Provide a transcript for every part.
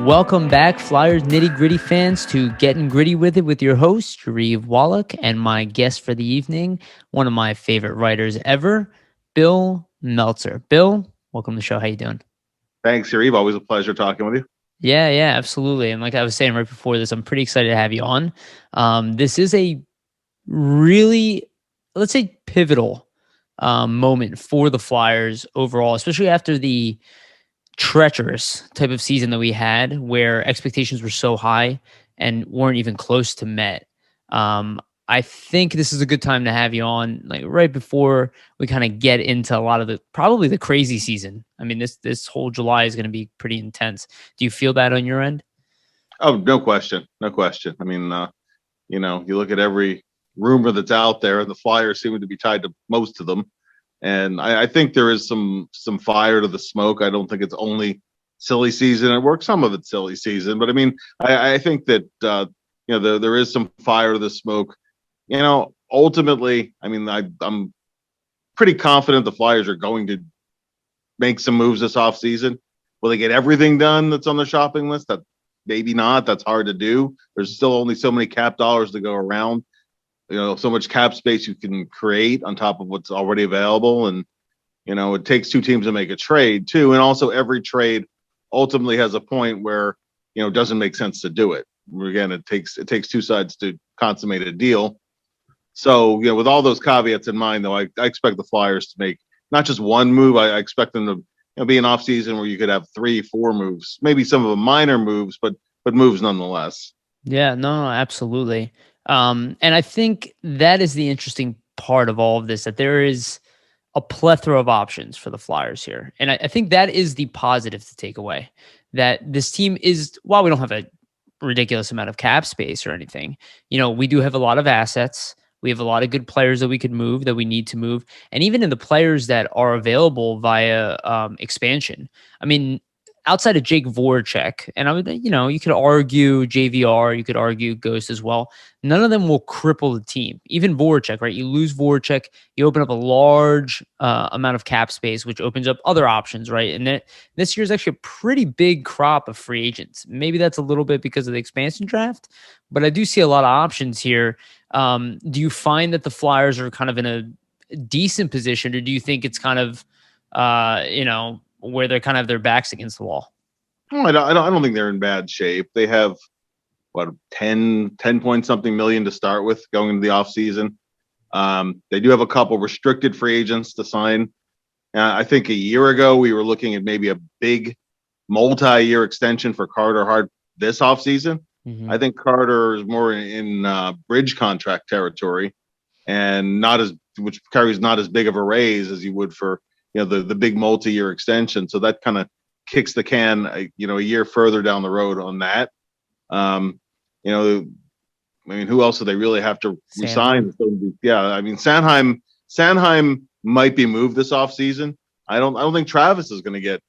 Welcome back, Flyers Nitty Gritty fans, to Getting Gritty with It with your host, Yariv, Wolok, and my guest for the evening, one of my favorite writers ever, Bill Meltzer. Bill, welcome to the show. How you doing? Thanks, Yariv. Always a pleasure talking with you. Yeah, absolutely. And like I was saying right before this, I'm pretty excited to have you on. This is a really, let's say, pivotal moment for the Flyers overall, especially after the treacherous type of season that we had where expectations were so high and weren't even close to met. I think this is a good time to have you on, like right before we kind of get into a lot of probably the crazy season. I mean, this whole July is going to be pretty intense. Do you feel that on your end? Oh, no question. No question. I mean, you look at every rumor that's out there, and the Flyers seem to be tied to most of them. And I think there is some fire to the smoke. I don't think it's only silly season at work. Some of it's silly season, but I mean, I think that there is some fire to the smoke. Ultimately, I mean, I'm pretty confident the Flyers are going to make some moves this offseason. Will they get everything done that's on the shopping list? That maybe not. That's hard to do. There's still only so many cap dollars to go around. So much cap space you can create on top of what's already available. And, it takes two teams to make a trade too. And also every trade ultimately has a point where, it doesn't make sense to do it. Again, it takes two sides to consummate a deal. So, with all those caveats in mind, though, I expect the Flyers to make not just one move. I expect them to be an off season where you could have 3-4 moves, maybe some of them minor moves, but moves nonetheless. Yeah, no, absolutely. And I think that is the interesting part of all of this, that there is a plethora of options for the Flyers here. And I think that is the positive to take away, that this team is, while we don't have a ridiculous amount of cap space or anything, we do have a lot of assets. We have a lot of good players that we could move, that we need to move. And even in the players that are available via expansion, I mean, outside of Jake Voracek, and I would, you could argue JVR, you could argue Ghost as well. None of them will cripple the team. Even Voracek, right? You lose Voracek, you open up a large amount of cap space, which opens up other options, right? And this year's actually a pretty big crop of free agents. Maybe that's a little bit because of the expansion draft, but I do see a lot of options here. Do you find that the Flyers are kind of in a decent position, or do you think it's kind of, where they're kind of their backs against the wall? I don't think they're in bad shape. They have 10 point something million to start with going into the offseason. They do have a couple restricted free agents to sign. I think a year ago we were looking at maybe a big multi-year extension for Carter Hart this offseason. Mm-hmm. I think Carter is more in bridge contract territory, and which carries not as big of a raise as you would for the big multi-year extension. So that kind of kicks the can, a year further down the road on that. I mean, who else do they really have to resign? Yeah, I mean, Sanheim might be moved this offseason. I don't think Travis is going to get,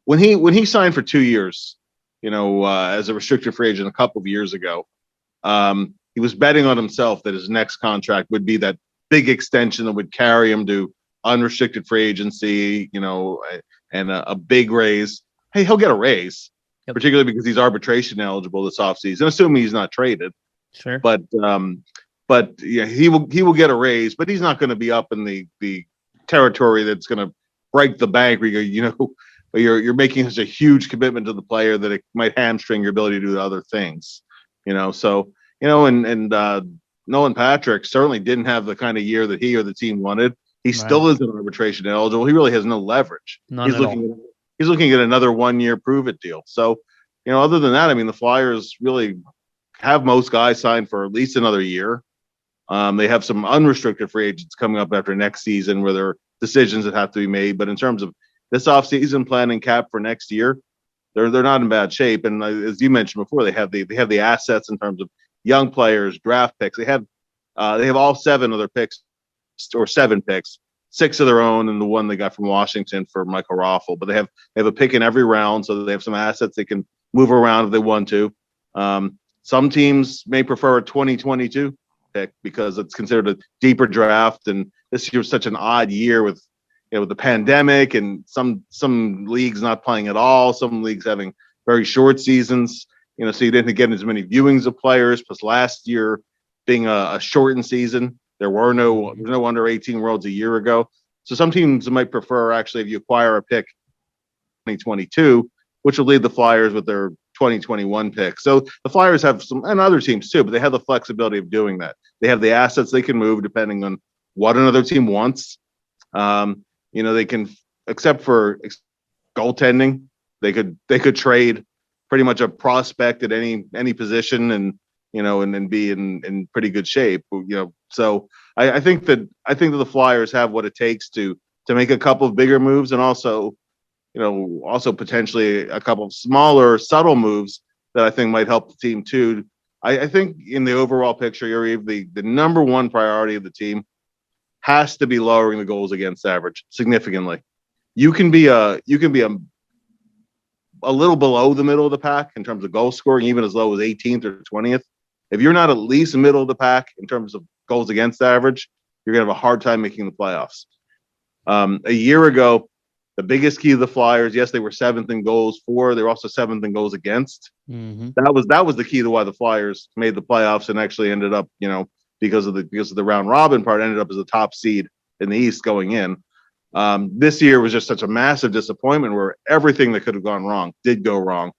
when he signed for 2 years, as a restricted free agent a couple of years ago, he was betting on himself that his next contract would be that big extension that would carry him to unrestricted free agency, and a big raise. Hey, he'll get a raise, particularly because he's arbitration eligible this offseason, assuming he's not traded. Sure. But yeah, he will get a raise, but he's not going to be up in the territory that's going to break the bank where you're making such a huge commitment to the player that it might hamstring your ability to do other things. Nolan Patrick certainly didn't have the kind of year that he or the team wanted. He still isn't arbitration eligible. He really has no leverage. He's looking at another 1 year prove it deal. So, other than that, I mean, the Flyers really have most guys signed for at least another year. They have some unrestricted free agents coming up after next season where there are decisions that have to be made. But in terms of this offseason planning cap for next year, they're not in bad shape. And as you mentioned before, they have the assets in terms of young players, draft picks. They have all 7 of their picks, or 7 picks, 6 of their own, and the one they got from Washington for Michael Raffle. But they have a pick in every round, so they have some assets they can move around if they want to. Some teams may prefer a 2022 pick because it's considered a deeper draft, and this year was such an odd year with with the pandemic and some leagues not playing at all, some leagues having very short seasons, so you didn't get as many viewings of players. Plus last year being a shortened season, there's no under 18 worlds a year ago. So some teams might prefer, actually, if you acquire a pick 2022, which will leave the Flyers with their 2021 pick. So the Flyers have some, and other teams too, but they have the flexibility of doing that. They have the assets they can move depending on what another team wants. They can, except for goaltending, they could trade pretty much a prospect at any position and then be in pretty good shape. So I think that the Flyers have what it takes to make a couple of bigger moves, and also potentially a couple of smaller, subtle moves that I think might help the team too. I think in the overall picture, Yariv, the number one priority of the team has to be lowering the goals against average significantly. You can be a little below the middle of the pack in terms of goal scoring, even as low as 18th or 20th. If you're not at least middle of the pack in terms of goals against average, you're going to have a hard time making the playoffs. A year ago, the biggest key of the Flyers, yes, they were 7th in goals for. They were also 7th in goals against. Mm-hmm. That was the key to why the Flyers made the playoffs and actually ended up, because of the round robin part, ended up as the top seed in the East going in. This year was just such a massive disappointment where everything that could have gone wrong did go wrong.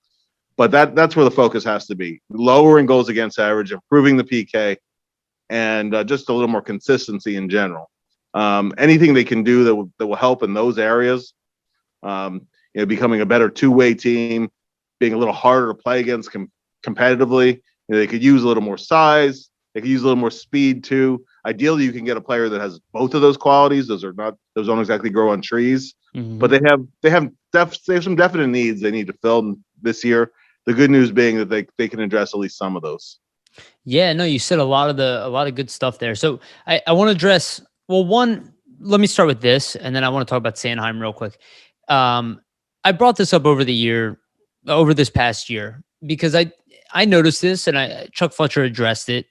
But that's where the focus has to be: lowering goals against average, improving the PK, and just a little more consistency in general. Anything they can do that will help in those areas. Becoming a better two-way team, being a little harder to play against competitively. They could use a little more size. They could use a little more speed too. Ideally, you can get a player that has both of those qualities. Those don't exactly grow on trees, but they have some definite needs they need to fill this year. The good news being that they can address at least some of those. Yeah, no, you said a lot of good stuff there. So I want to address, well, one, let me start with this, and then I want to talk about Sanheim real quick. I brought this up over this past year, because I noticed this, and Chuck Fletcher addressed it.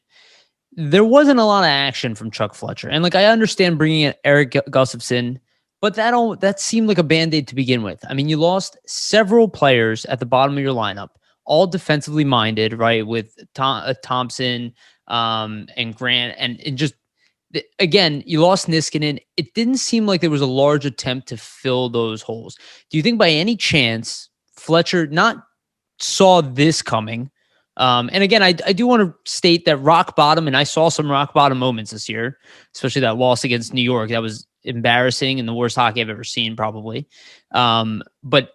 There wasn't a lot of action from Chuck Fletcher. And I understand bringing in Erik Gustafsson, but that seemed like a Band-Aid to begin with. I mean, you lost several players at the bottom of your lineup, all defensively minded, right? With Thompson and Grant, and just, again, you lost Niskanen. It didn't seem like there was a large attempt to fill those holes. Do you think by any chance Fletcher not saw this coming? And again, I do want to state that rock bottom, and I saw some rock bottom moments this year, especially that loss against New York. That was embarrassing and the worst hockey I've ever seen, probably. But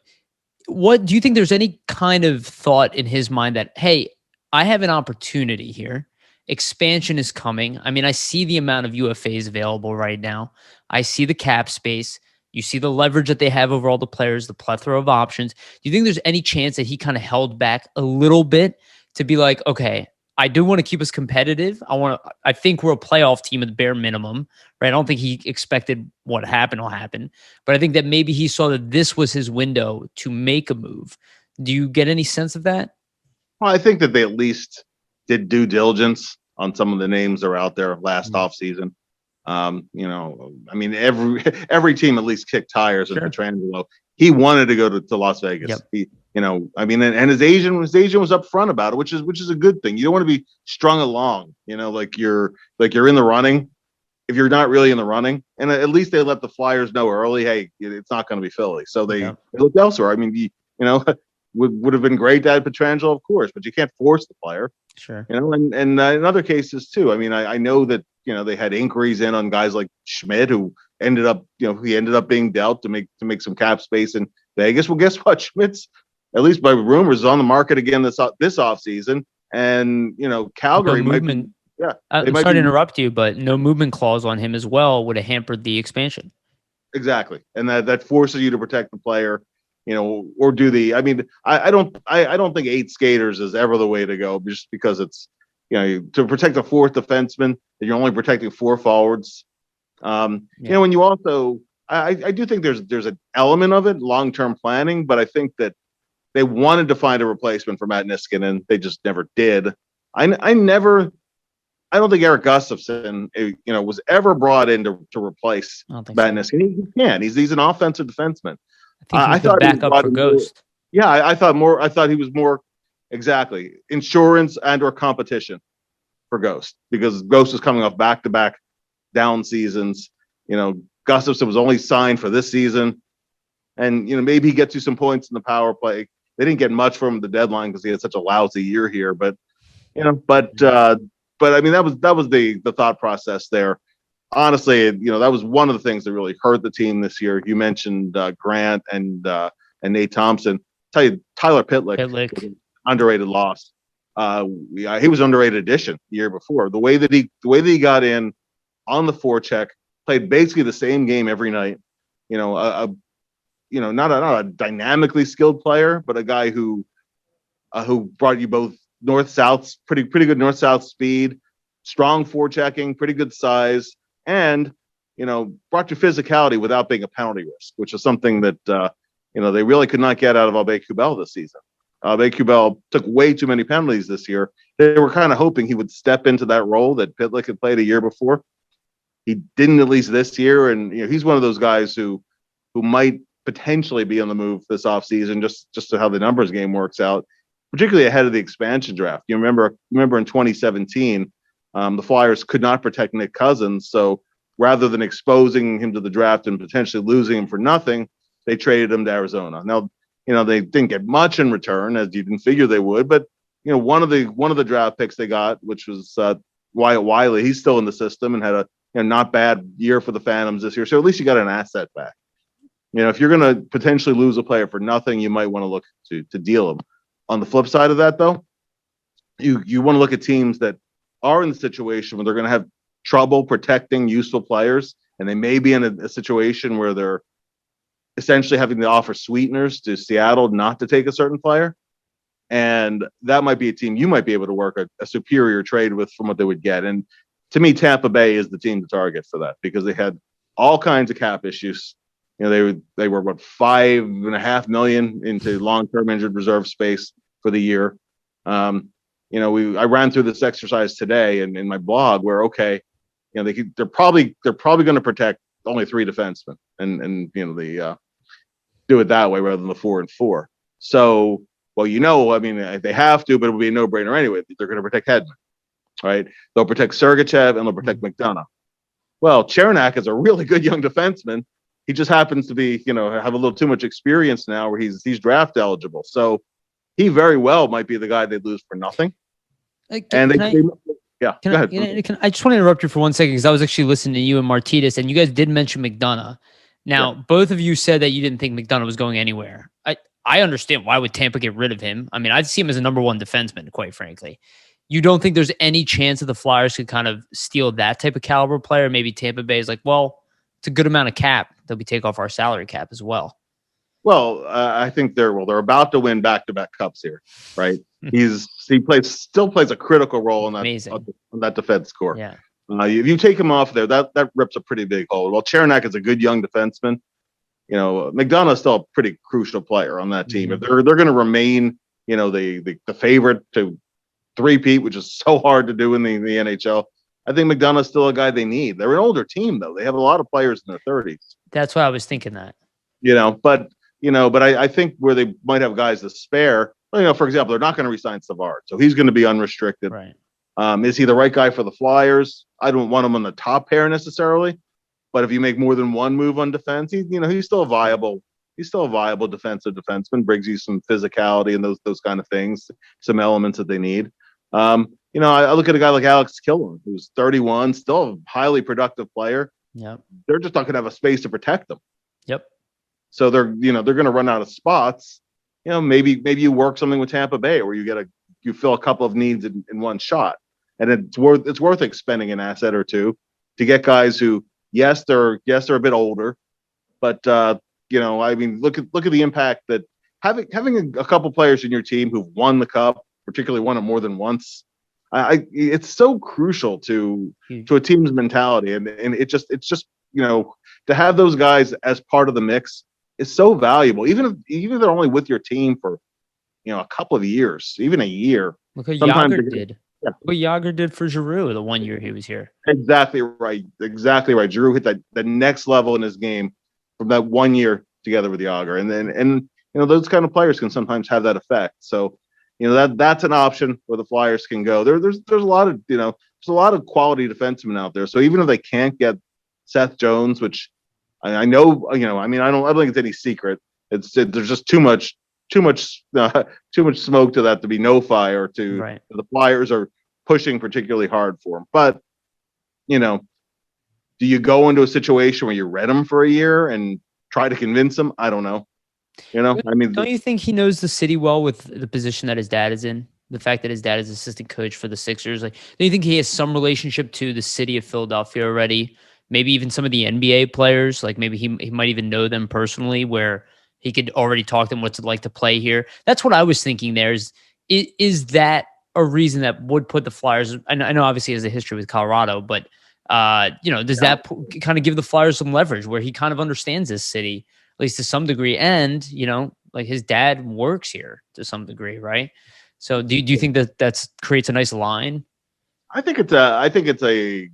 what do you think? There's any kind of thought in his mind that, hey, I have an opportunity here. Expansion is coming. I mean, I see the amount of UFAs available right now. I see the cap space. You see the leverage that they have over all the players, the plethora of options. Do you think there's any chance that he kind of held back a little bit to be like, okay, I do want to keep us competitive. I think we're a playoff team at the bare minimum, right? I don't think he expected what happened will happen, but I think that maybe he saw that this was his window to make a move. Do you get any sense of that? Well, I think that they at least did due diligence on some of the names that are out there last offseason. I mean, every team at least kicked tires with Pietrangelo. He wanted to go to Las Vegas. Yep. And his agent was upfront about it, which is a good thing. You don't want to be strung along, like you're in the running if you're not really in the running. And at least they let the Flyers know early, hey, it's not going to be Philly. So they looked elsewhere. I mean, would have been great to add Pietrangelo, of course, but you can't force the player. Sure. And in other cases too. I mean, I know that they had inquiries in on guys like Schmidt, who ended up being dealt to make some cap space in Vegas. Well, guess what? Schmidt's, at least by rumors, is on the market again this offseason. And Calgary might be, I'm sorry to interrupt you, but no movement clause on him as well would have hampered the expansion. Exactly, and that forces you to protect the player. Or do the? I mean, I don't think 8 skaters is ever the way to go, just because it's to protect a 4th defenseman, and you're only protecting 4 forwards. When you also, I do think there's an element of it, long-term planning, but I think that they wanted to find a replacement for Matt Niskanen, and they just never did. I I don't think Eric Gustafson, was ever brought in to replace Madness. So. He can't. He's an offensive defenseman. I think he's the backup for Ghost. Yeah, I thought he was more exactly insurance or competition for Ghost, because Ghost was coming off back-to-back down seasons. Gustafson was only signed for this season, and maybe he gets you some points in the power play. They didn't get much from the deadline because he had such a lousy year here, but I mean that was the thought process there. Honestly, that was one of the things that really hurt the team this year. You mentioned Grant and Nate Thompson. I'll tell you, Tyler Pitlick. Was an underrated loss. He was an underrated addition the year before. The way that he got in on the forecheck, played basically the same game every night. Not a dynamically skilled player, but a guy who brought you both north-south, pretty good north-south speed, strong forechecking, pretty good size, and brought you physicality without being a penalty risk, which is something that they really could not get out of Aube-Kubel this season. Aube-Kubel took way too many penalties this year. They were kind of hoping he would step into that role that Pitlick had played a year before. He didn't, at least this year, and he's one of those guys who might potentially be on the move this offseason, just to how the numbers game works out, particularly ahead of the expansion draft. You remember in 2017, the Flyers could not protect Nick Cousins, so rather than exposing him to the draft and potentially losing him for nothing, they traded him to Arizona. Now, they didn't get much in return, as you didn't figure they would, but one of the draft picks they got, which was Wyatt Wiley, he's still in the system and had a not bad year for the Phantoms this year. So at least you got an asset back. If you're going to potentially lose a player for nothing, you might want to look to deal him. On the flip side of that, though, you want to look at teams that are in the situation where they're going to have trouble protecting useful players, and they may be in a situation where they're essentially having to offer sweeteners to Seattle not to take a certain player. And that might be a team you might be able to work a superior trade with from what they would get. And to me, Tampa Bay is the team to target for that, because they had all kinds of cap issues. They were what, $5.5 million into long-term injured reserve space for the year. I ran through this exercise today in my blog where they're probably going to protect only 3 defensemen and they do it that way rather than the 4 and 4. So they have to, but it would be a no-brainer anyway. They're going to protect Hedman, right? They'll protect Sergachev and they'll protect McDonough. Well, Chernak is a really good young defenseman. He just happens to be, have a little too much experience now where he's draft eligible. So he very well might be the guy they'd lose for nothing. I just want to interrupt you for 1 second, because I was actually listening to you and Martinez, and you guys did mention McDonough. Now, both of you said that you didn't think McDonough was going anywhere. I understand why would Tampa get rid of him. I mean, I'd see him as a number 1 defenseman, quite frankly. You don't think there's any chance that the Flyers could kind of steal that type of caliber player? Maybe Tampa Bay is like, well, it's a good amount of cap that we take off our salary cap as well. Well, I think they're about to win back-to-back cups here, right? He still plays a critical role in that defense core. Yeah. If you take him off there, that rips a pretty big hole. Well, Chernak is a good young defenseman. McDonough is still a pretty crucial player on that team. Mm-hmm. If they're going to remain, the favorite to three-peat, which is so hard to do in the NHL, I think McDonough's still a guy they need. They're an older team, though. They have a lot of players in their 30s. That's why I was thinking that. But I think where they might have guys to spare, for example, they're not going to re-sign Savard, so he's going to be unrestricted. Right. Is he the right guy for the Flyers? I don't want him on the top pair necessarily, but if you make more than one move on defense, he's still a viable defensive defenseman, brings you some physicality and those kind of things, some elements that they need. I look at a guy like Alex Killorn, who's 31, still a highly productive player. Yep. They're just not going to have a space to protect them. Yep. So they're going to run out of spots. Maybe you work something with Tampa Bay where you fill a couple of needs in one shot, and it's worth expending an asset or two to get guys who, yes, they're a bit older, but look at the impact that having a couple players in your team who've won the cup, particularly won it more than once. It's so crucial to a team's mentality, and it's just to have those guys as part of the mix is so valuable. Even if they're only with your team for a couple of years, even a year. Look how Yager did. what Yager did for Giroux the 1 year he was here. Exactly right. Exactly right. Giroux hit the next level in his game from that 1 year together with Yager. And those kind of players can sometimes have that effect. So, that's an option where the Flyers can go. There's a lot of, there's a lot of quality defensemen out there. So even if they can't get Seth Jones, which I know, I don't think it's any secret. There's just too much smoke to that to be no fire to Right. the Flyers are pushing particularly hard for him. But, do you go into a situation where you read him for a year and try to convince him? I don't know. Don't you think he knows the city well with the position that his dad is in? The fact that his dad is assistant coach for the Sixers, like, do you think he has some relationship to the city of Philadelphia already? Maybe even some of the NBA players, like maybe he might even know them personally, where he could already talk to them what's it like to play here. That's what I was thinking. Is that a reason that would put the Flyers? I know obviously he has a history with Colorado, but does that kind of give the Flyers some leverage where he kind of understands this city, at least to some degree, and like his dad works here to some degree, right? So do you think that creates a nice line? I think it's a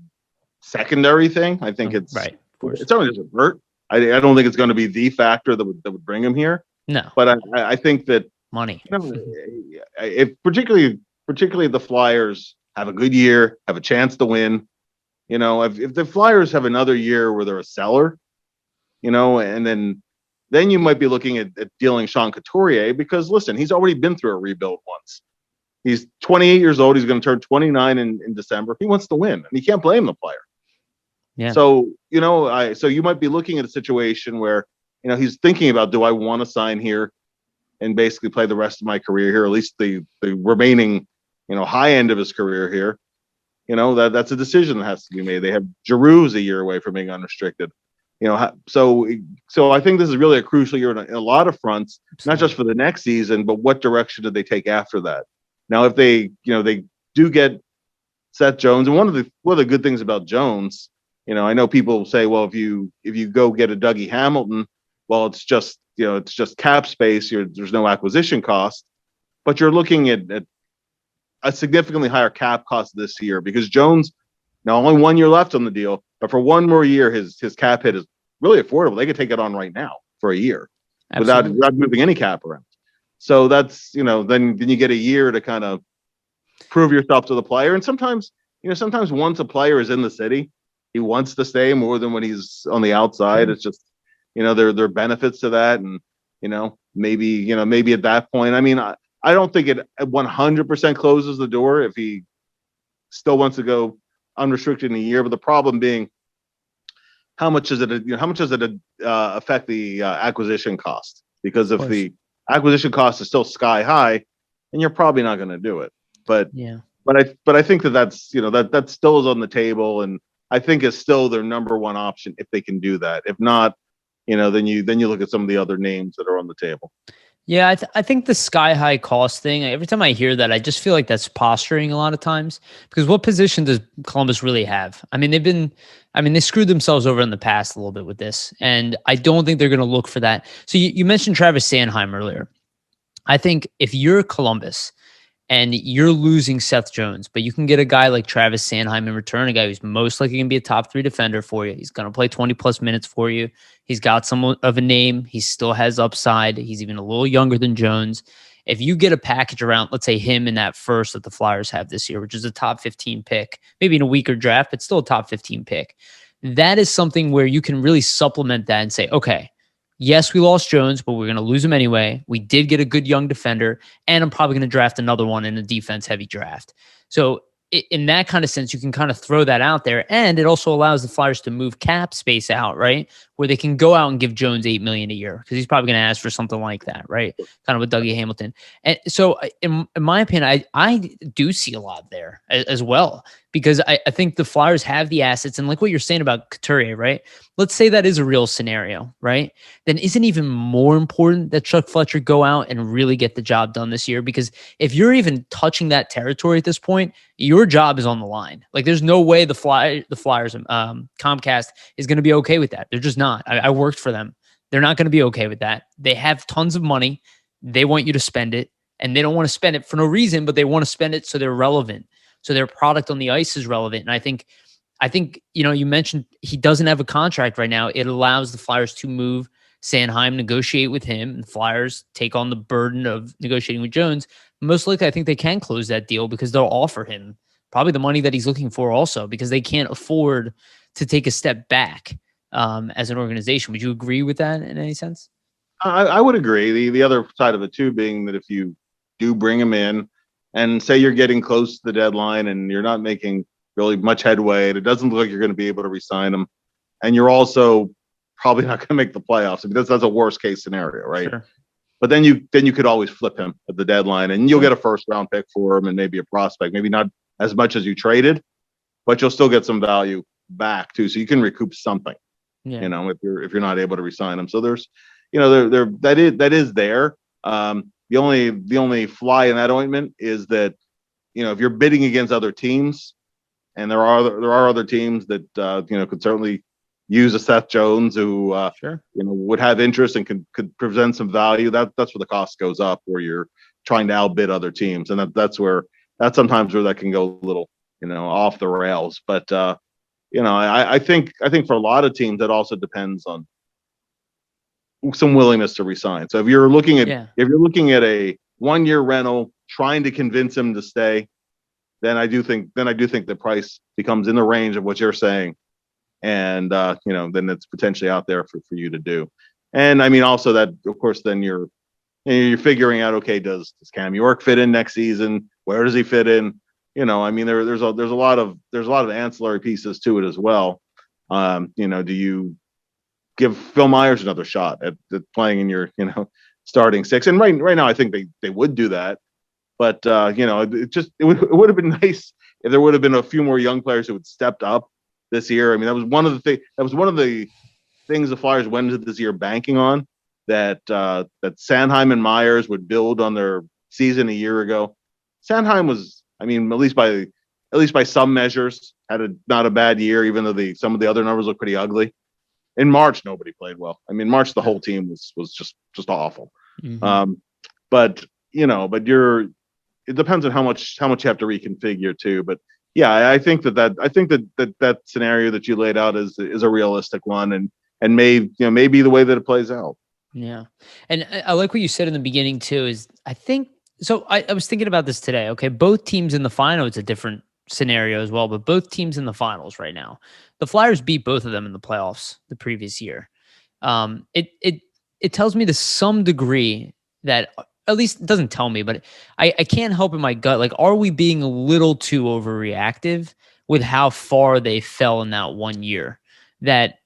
secondary thing. I think it's right. Of course. It's only just a vert. I don't think it's going to be the factor that would bring him here. No, but I think that money. If particularly if the Flyers have a good year, have a chance to win, if the Flyers have another year where they're a seller, and then you might be looking at dealing Sean Couturier, because listen, he's already been through a rebuild once. He's 28 years old. He's going to turn 29 in December. He wants to win, and you can't blame the player. Yeah. So, so you might be looking at a situation where, he's thinking about, do I want to sign here and basically play the rest of my career here, at least the remaining, high end of his career here. That's a decision that has to be made. They have Giroux's a year away from being unrestricted. So I think this is really a crucial year in a lot of fronts, not just for the next season, but what direction do they take after that? Now, if they do get Seth Jones, and one of the good things about Jones, I know people say, well, if you go get a Dougie Hamilton, well, it's just cap space. There's no acquisition cost, but you're looking at a significantly higher cap cost this year because Jones, now only 1 year left on the deal, but for one more year, his cap hit is really affordable. They could take it on right now for a year without moving any cap around. So that's, then you get a year to kind of prove yourself to the player. And sometimes once a player is in the city, he wants to stay more than when he's on the outside. It's just, there are benefits to that. And, maybe at that point, I don't think it 100% closes the door if he still wants to go unrestricted in a year. But the problem being, how much does it affect the acquisition cost? Because if the acquisition cost is still sky high, then you're probably not going to do it. But I think that's that still is on the table, and I think it's still their number one option if they can do that. If not, then you look at some of the other names that are on the table. Yeah, I think the sky high cost thing, every time I hear that, I just feel like that's posturing a lot of times, because what position does Columbus really have? They screwed themselves over in the past a little bit with this, and I don't think they're going to look for that. So you mentioned Travis Sanheim earlier. I think if you're Columbus and you're losing Seth Jones, but you can get a guy like Travis Sanheim in return, a guy who's most likely going to be a top 3 defender for you. He's going to play 20 plus minutes for you. He's got some of a name. He still has upside. He's even a little younger than Jones. If you get a package around, let's say him in that first that the Flyers have this year, which is a top 15 pick, maybe in a weaker draft, but still a top 15 pick, that is something where you can really supplement that and say, okay, yes, we lost Jones, but we're going to lose him anyway. We did get a good young defender, and I'm probably going to draft another one in a defense-heavy draft. So in that kind of sense, you can kind of throw that out there, and it also allows the Flyers to move cap space out, right, where they can go out and give Jones $8 million a year, because he's probably going to ask for something like that, right, kind of with Dougie Hamilton. And so in my opinion, I do see a lot there as well, because I think the Flyers have the assets, and like what you're saying about Couturier, right? Let's say that is a real scenario, right? Then isn't it even more important that Chuck Fletcher go out and really get the job done this year? Because if you're even touching that territory at this point, your job is on the line. Like, there's no way the Flyers, Comcast is going to be okay with that. They're just not. I worked for them. They're not going to be okay with that. They have tons of money. They want you to spend it, and they don't want to spend it for no reason, but they want to spend it so they're relevant. So their product on the ice is relevant. And I think, you mentioned he doesn't have a contract right now. It allows the Flyers to move Sanheim, negotiate with him, and the Flyers take on the burden of negotiating with Jones. Most likely, I think they can close that deal because they'll offer him probably the money that he's looking for also, because they can't afford to take a step back as an organization. Would you agree with that in any sense? I would agree. The other side of it too being that if you do bring him in and say you're getting close to the deadline and you're not making really much headway, and it doesn't look like you're going to be able to re-sign him, and you're also probably not going to make the playoffs. I mean, that's a worst case scenario, right? Sure. But then you could always flip him at the deadline, and you'll get a first round pick for him and maybe a prospect, maybe not as much as you traded, but you'll still get some value back too, so you can recoup something. Yeah. If you're not able to re-sign him, so there's, that is there. The only fly in that ointment is that, if you're bidding against other teams, and there are other teams that could certainly use a Seth Jones who Sure. would have interest and could present some value. That's where the cost goes up, where you're trying to outbid other teams, and that's sometimes where that can go a little off the rails. But I think for a lot of teams that also depends on some willingness to resign. So if you're looking at a 1-year rental, trying to convince him to stay, then I do think the price becomes in the range of what you're saying, and then it's potentially out there for you to do. And I mean, also that, of course, then you're figuring out, okay, does Cam York fit in next season? Where does he fit in? I mean, there's a lot of ancillary pieces to it as well. Do you give Phil Myers another shot at playing in your starting six? And right now, I think they would do that. But it would have been nice if there would have been a few more young players who had stepped up this year. I mean, that was one of the things the Flyers went into this year banking on, that Sanheim and Myers would build on their season a year ago. Sanheim was, I mean, at least by some measures, had not a bad year, even though some of the other numbers look pretty ugly. In March, nobody played well. I mean, March, the whole team was just awful. Mm-hmm. But it depends on how much you have to reconfigure too. But yeah, I think that scenario that you laid out is a realistic one, and may be the way that it plays out. Yeah. And I like what you said in the beginning too, is I think, so I was thinking about this today. Okay. Both teams in the final, it's a different scenario as well, but both teams in the finals right now, the Flyers beat both of them in the playoffs the previous year. It tells me to some degree that, at least it doesn't tell me, but I can't help in my gut, like, are we being a little too overreactive with how far they fell in that 1 year? That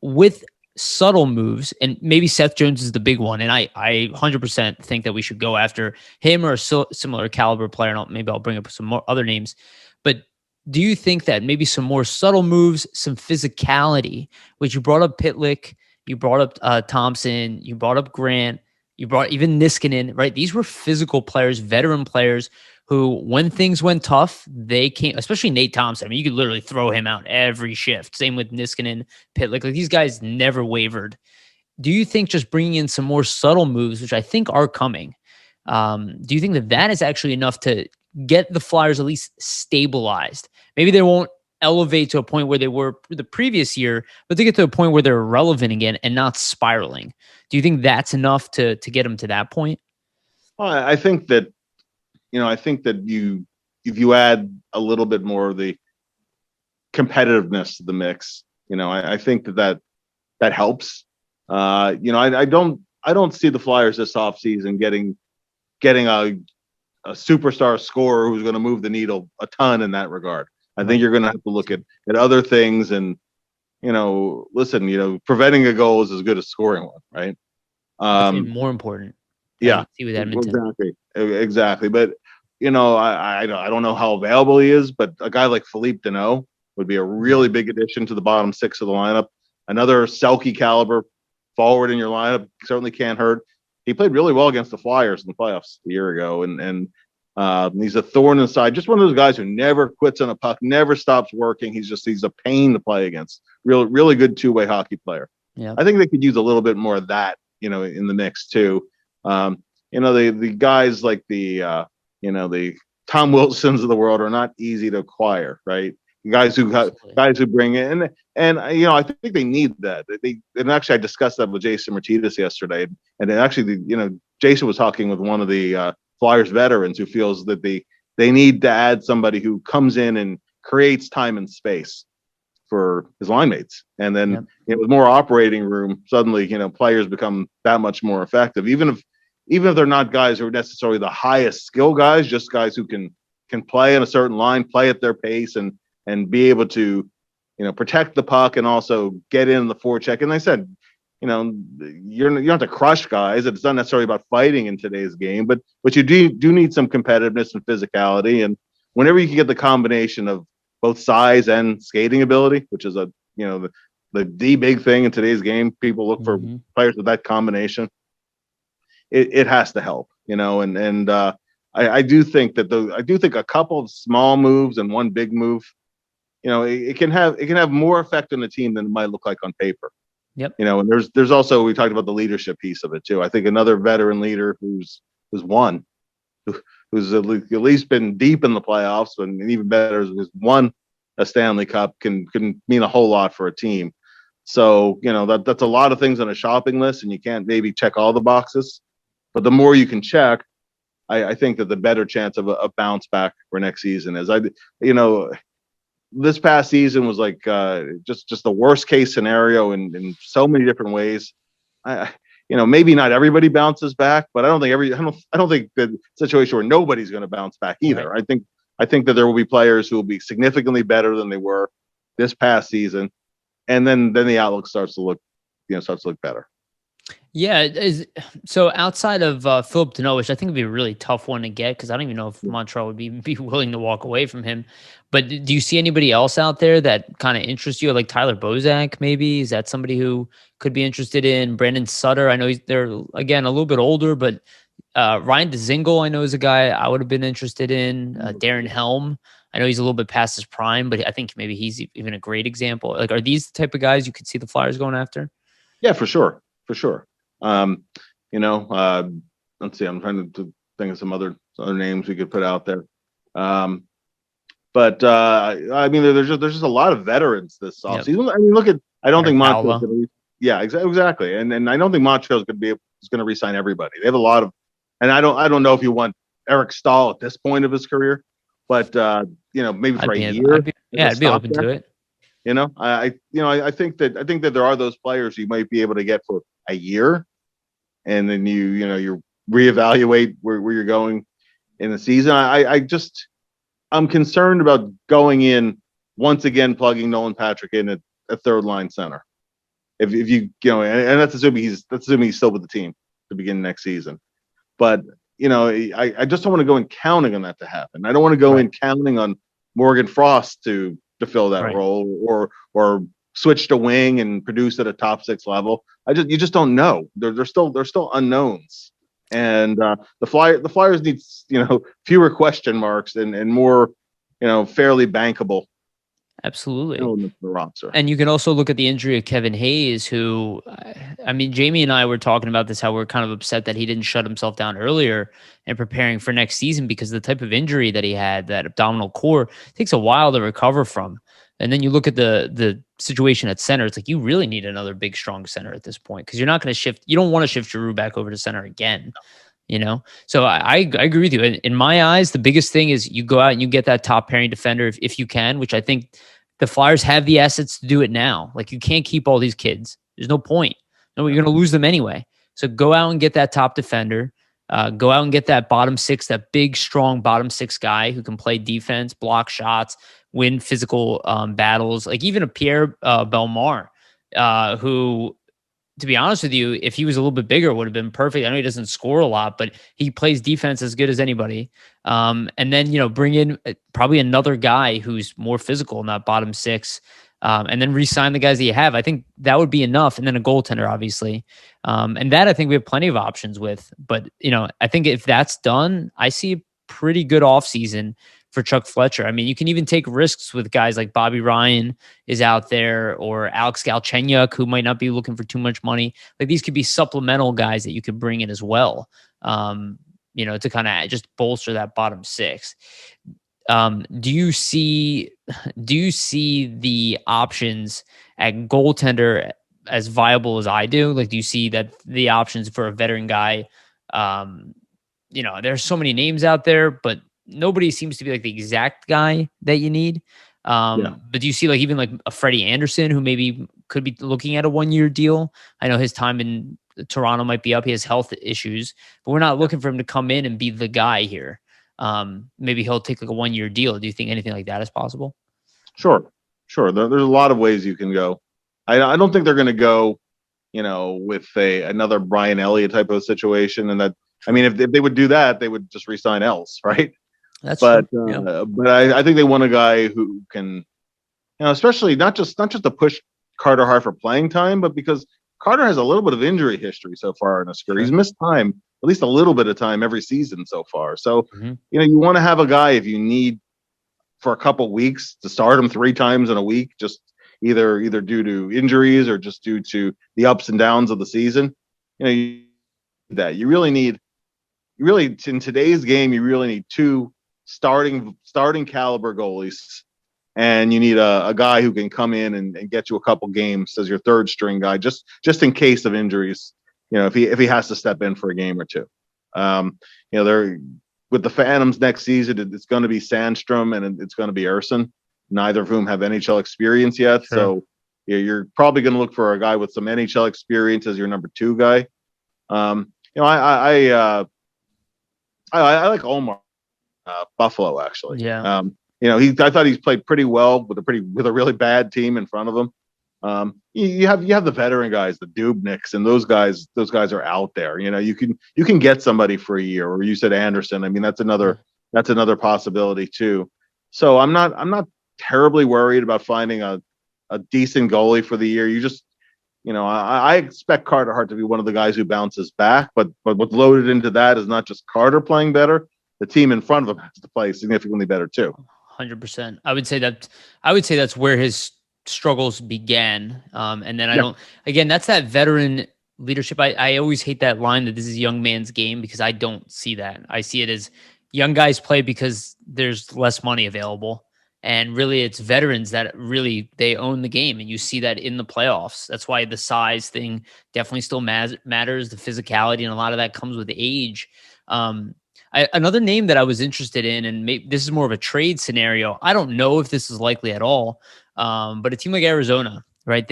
with subtle moves, and maybe Seth Jones is the big one, and I 100% think that we should go after him or a similar caliber player, and maybe I'll bring up some more other names. But do you think that maybe some more subtle moves, some physicality, which you brought up Pitlick, you brought up Thompson, you brought up Grant, you brought even Niskanen, right? These were physical players, veteran players who, when things went tough, they came, especially Nate Thompson. I mean, you could literally throw him out every shift. Same with Niskanen, Pitlick. Like, these guys never wavered. Do you think just bringing in some more subtle moves, which I think are coming, do you think that is actually enough to get the Flyers at least stabilized? Maybe they won't elevate to a point where they were the previous year, but they get to a point where they're relevant again and not spiraling. Do you think that's enough to get them to that point? Well, I think that if you add a little bit more of the competitiveness to the mix, I think that helps. I don't see the Flyers this offseason getting a superstar scorer who's going to move the needle a ton in that regard. I think you're going to have to look at other things, and preventing a goal is as good as scoring one, right? More important. Yeah, see with Edmonton. Exactly. But I don't know how available he is, but a guy like Philippe Deneau would be a really big addition to the bottom six of the lineup. Another Selke caliber forward in your lineup certainly can't hurt. He played really well against the Flyers in the playoffs a year ago, and he's a thorn in the side. Just one of those guys who never quits on a puck, never stops working. He's a pain to play against. Really good two-way hockey player. Yeah, I think they could use a little bit more of that, in the mix too. The guys like the Tom Wilsons of the world are not easy to acquire, right? Guys who bring in, and I think they need that. And actually, I discussed that with Jason Martinez yesterday, and then actually, Jason was talking with one of the Flyers veterans who feels that they need to add somebody who comes in and creates time and space for his line mates, and then with more operating room, suddenly players become that much more effective, even if they're not guys who are necessarily the highest skill guys, just guys who can play in a certain line, play at their pace, and be able to protect the puck and also get in the forecheck. And I said, you don't have to crush guys. It's not necessarily about fighting in today's game, but you do need some competitiveness and physicality. And whenever you can get the combination of both size and skating ability, which is the big thing in today's game, people look for players with that combination. It has to help, and I do think a couple of small moves and one big move, it can have more effect on the team than it might look like on paper. Yep. And there's also, we talked about the leadership piece of it too. I think another veteran leader who's at least been deep in the playoffs, and even better, has won a Stanley Cup, can mean a whole lot for a team. So that's a lot of things on a shopping list, and you can't maybe check all the boxes, but the more you can check, I think that the better chance of a bounce back for next season is. This past season was like just the worst case scenario in so many different ways. Maybe not everybody bounces back, but I don't think the situation where nobody's going to bounce back either. Right. I think that there will be players who will be significantly better than they were this past season, and then the outlook starts to look better. Yeah. So outside of Philip Deneau, which I think would be a really tough one to get, because I don't even know if Montreal would be willing to walk away from him. But do you see anybody else out there that kind of interests you, like Tyler Bozak? Maybe is that somebody who could be interested in? Brandon Sutter, I know they're again a little bit older, but Ryan Dzingel, I know, is a guy I would have been interested in. Darren Helm, I know he's a little bit past his prime, but I think maybe he's even a great example. Like, are these the type of guys you could see the Flyers going after? Yeah, for sure. Let's see. I'm trying to think of some other names we could put out there. But there's just a lot of veterans this offseason. Yep. I mean, look at. I don't think Montreal's going to. Yeah, exactly. And I don't think Montreal's going to re-sign everybody. They have a lot of, and I don't know if you want Eric Stahl at this point of his career, but maybe for a year. I'd be open to it. I think that there are those players you might be able to get for a year, and then you reevaluate where you're going in the season. I'm concerned about going in once again, plugging Nolan Patrick in at a third line center. If and that's assuming he's still with the team to begin next season. But I just don't want to go in counting on that to happen. I don't want to go in counting on Morgan Frost to fill that role or switch to wing and produce at a top 6 level. You just don't know. They're still unknowns. And the Flyers need fewer question marks and more fairly bankable. Absolutely. The roster. And you can also look at the injury of Kevin Hayes, who, I mean, Jamie and I were talking about this, how we're kind of upset that he didn't shut himself down earlier and preparing for next season, because the type of injury that he had, that abdominal core, takes a while to recover from. And then you look at the situation at center, it's like you really need another big, strong center at this point, because you're not going to shift. You don't want to shift Giroux back over to center again. So I agree with you. In my eyes, the biggest thing is you go out and you get that top pairing defender if you can, which I think the Flyers have the assets to do it now. Like, you can't keep all these kids. There's no point. No, you're going to lose them anyway. So go out and get that top defender. Go out and get that bottom 6, that big, strong bottom 6 guy who can play defense, block shots, win physical battles. Like even a Pierre Bellemare, who, to be honest with you, if he was a little bit bigger, would have been perfect. I know he doesn't score a lot, but he plays defense as good as anybody. And then, bring in probably another guy who's more physical in that bottom 6, and then re-sign the guys that you have. I think that would be enough. And then a goaltender, obviously. And that I think we have plenty of options with. But, I think if that's done, I see a pretty good offseason for Chuck Fletcher. I mean, you can even take risks with guys like Bobby Ryan is out there, or Alex Galchenyuk, who might not be looking for too much money. Like, these could be supplemental guys that you could bring in as well. to kind of just bolster that bottom six. Do you see the options at goaltender as viable as I do? Like, do you see that the options for a veteran guy? There's so many names out there, but nobody seems to be like the exact guy that you need. But do you see like even like a Freddie Anderson who maybe could be looking at a 1-year deal? I know his time in Toronto might be up. He has health issues, but we're not looking for him to come in and be the guy here. Maybe he'll take like a 1-year deal. Do you think anything like that is possible? Sure. There's a lot of ways you can go. I don't think they're going to go, with another Brian Elliott type of situation. And that, I mean, if they would do that, they would just resign else, right? That's true. But I think they want a guy who can, especially not just to push Carter hard for playing time, but because Carter has a little bit of injury history so far in his career. Sure. He's missed time, at least a little bit of time every season so far. So, you want to have a guy if you need for a couple weeks to start him 3 times in a week, just either due to injuries or just due to the ups and downs of the season. You really need in today's game, you really need 2 starting caliber goalies, and you need a guy who can come in and get you a couple games as your third string guy, just in case of injuries. If he has to step in for a game or 2. They're with the Phantoms next season. It's going to be Sandstrom and it's going to be Erson, neither of whom have NHL experience yet. Sure. So you're probably going to look for a guy with some NHL experience as your number 2 guy. I like Omar, Buffalo, actually. Yeah. I thought he's played pretty well with a really bad team in front of him. You have the veteran guys, the Dubniks, and those guys are out there. You can get somebody for a year, or you said Anderson. I mean, that's another possibility too. So I'm not terribly worried about finding a decent goalie for the year. You just, I expect Carter Hart to be one of the guys who bounces back, but what's loaded into that is not just Carter playing better. The team in front of him has to play significantly better too. 100%. I would say that's where his struggles began. And then that's that veteran leadership. I always hate that line that this is a young man's game, because I don't see that. I see it as young guys play because there's less money available. And really it's veterans that really, they own the game. And you see that in the playoffs. That's why the size thing definitely still matters. The physicality, and a lot of that comes with age. Another name that I was interested in, and maybe this is more of a trade scenario. I don't know if this is likely at all. But a team like Arizona, right?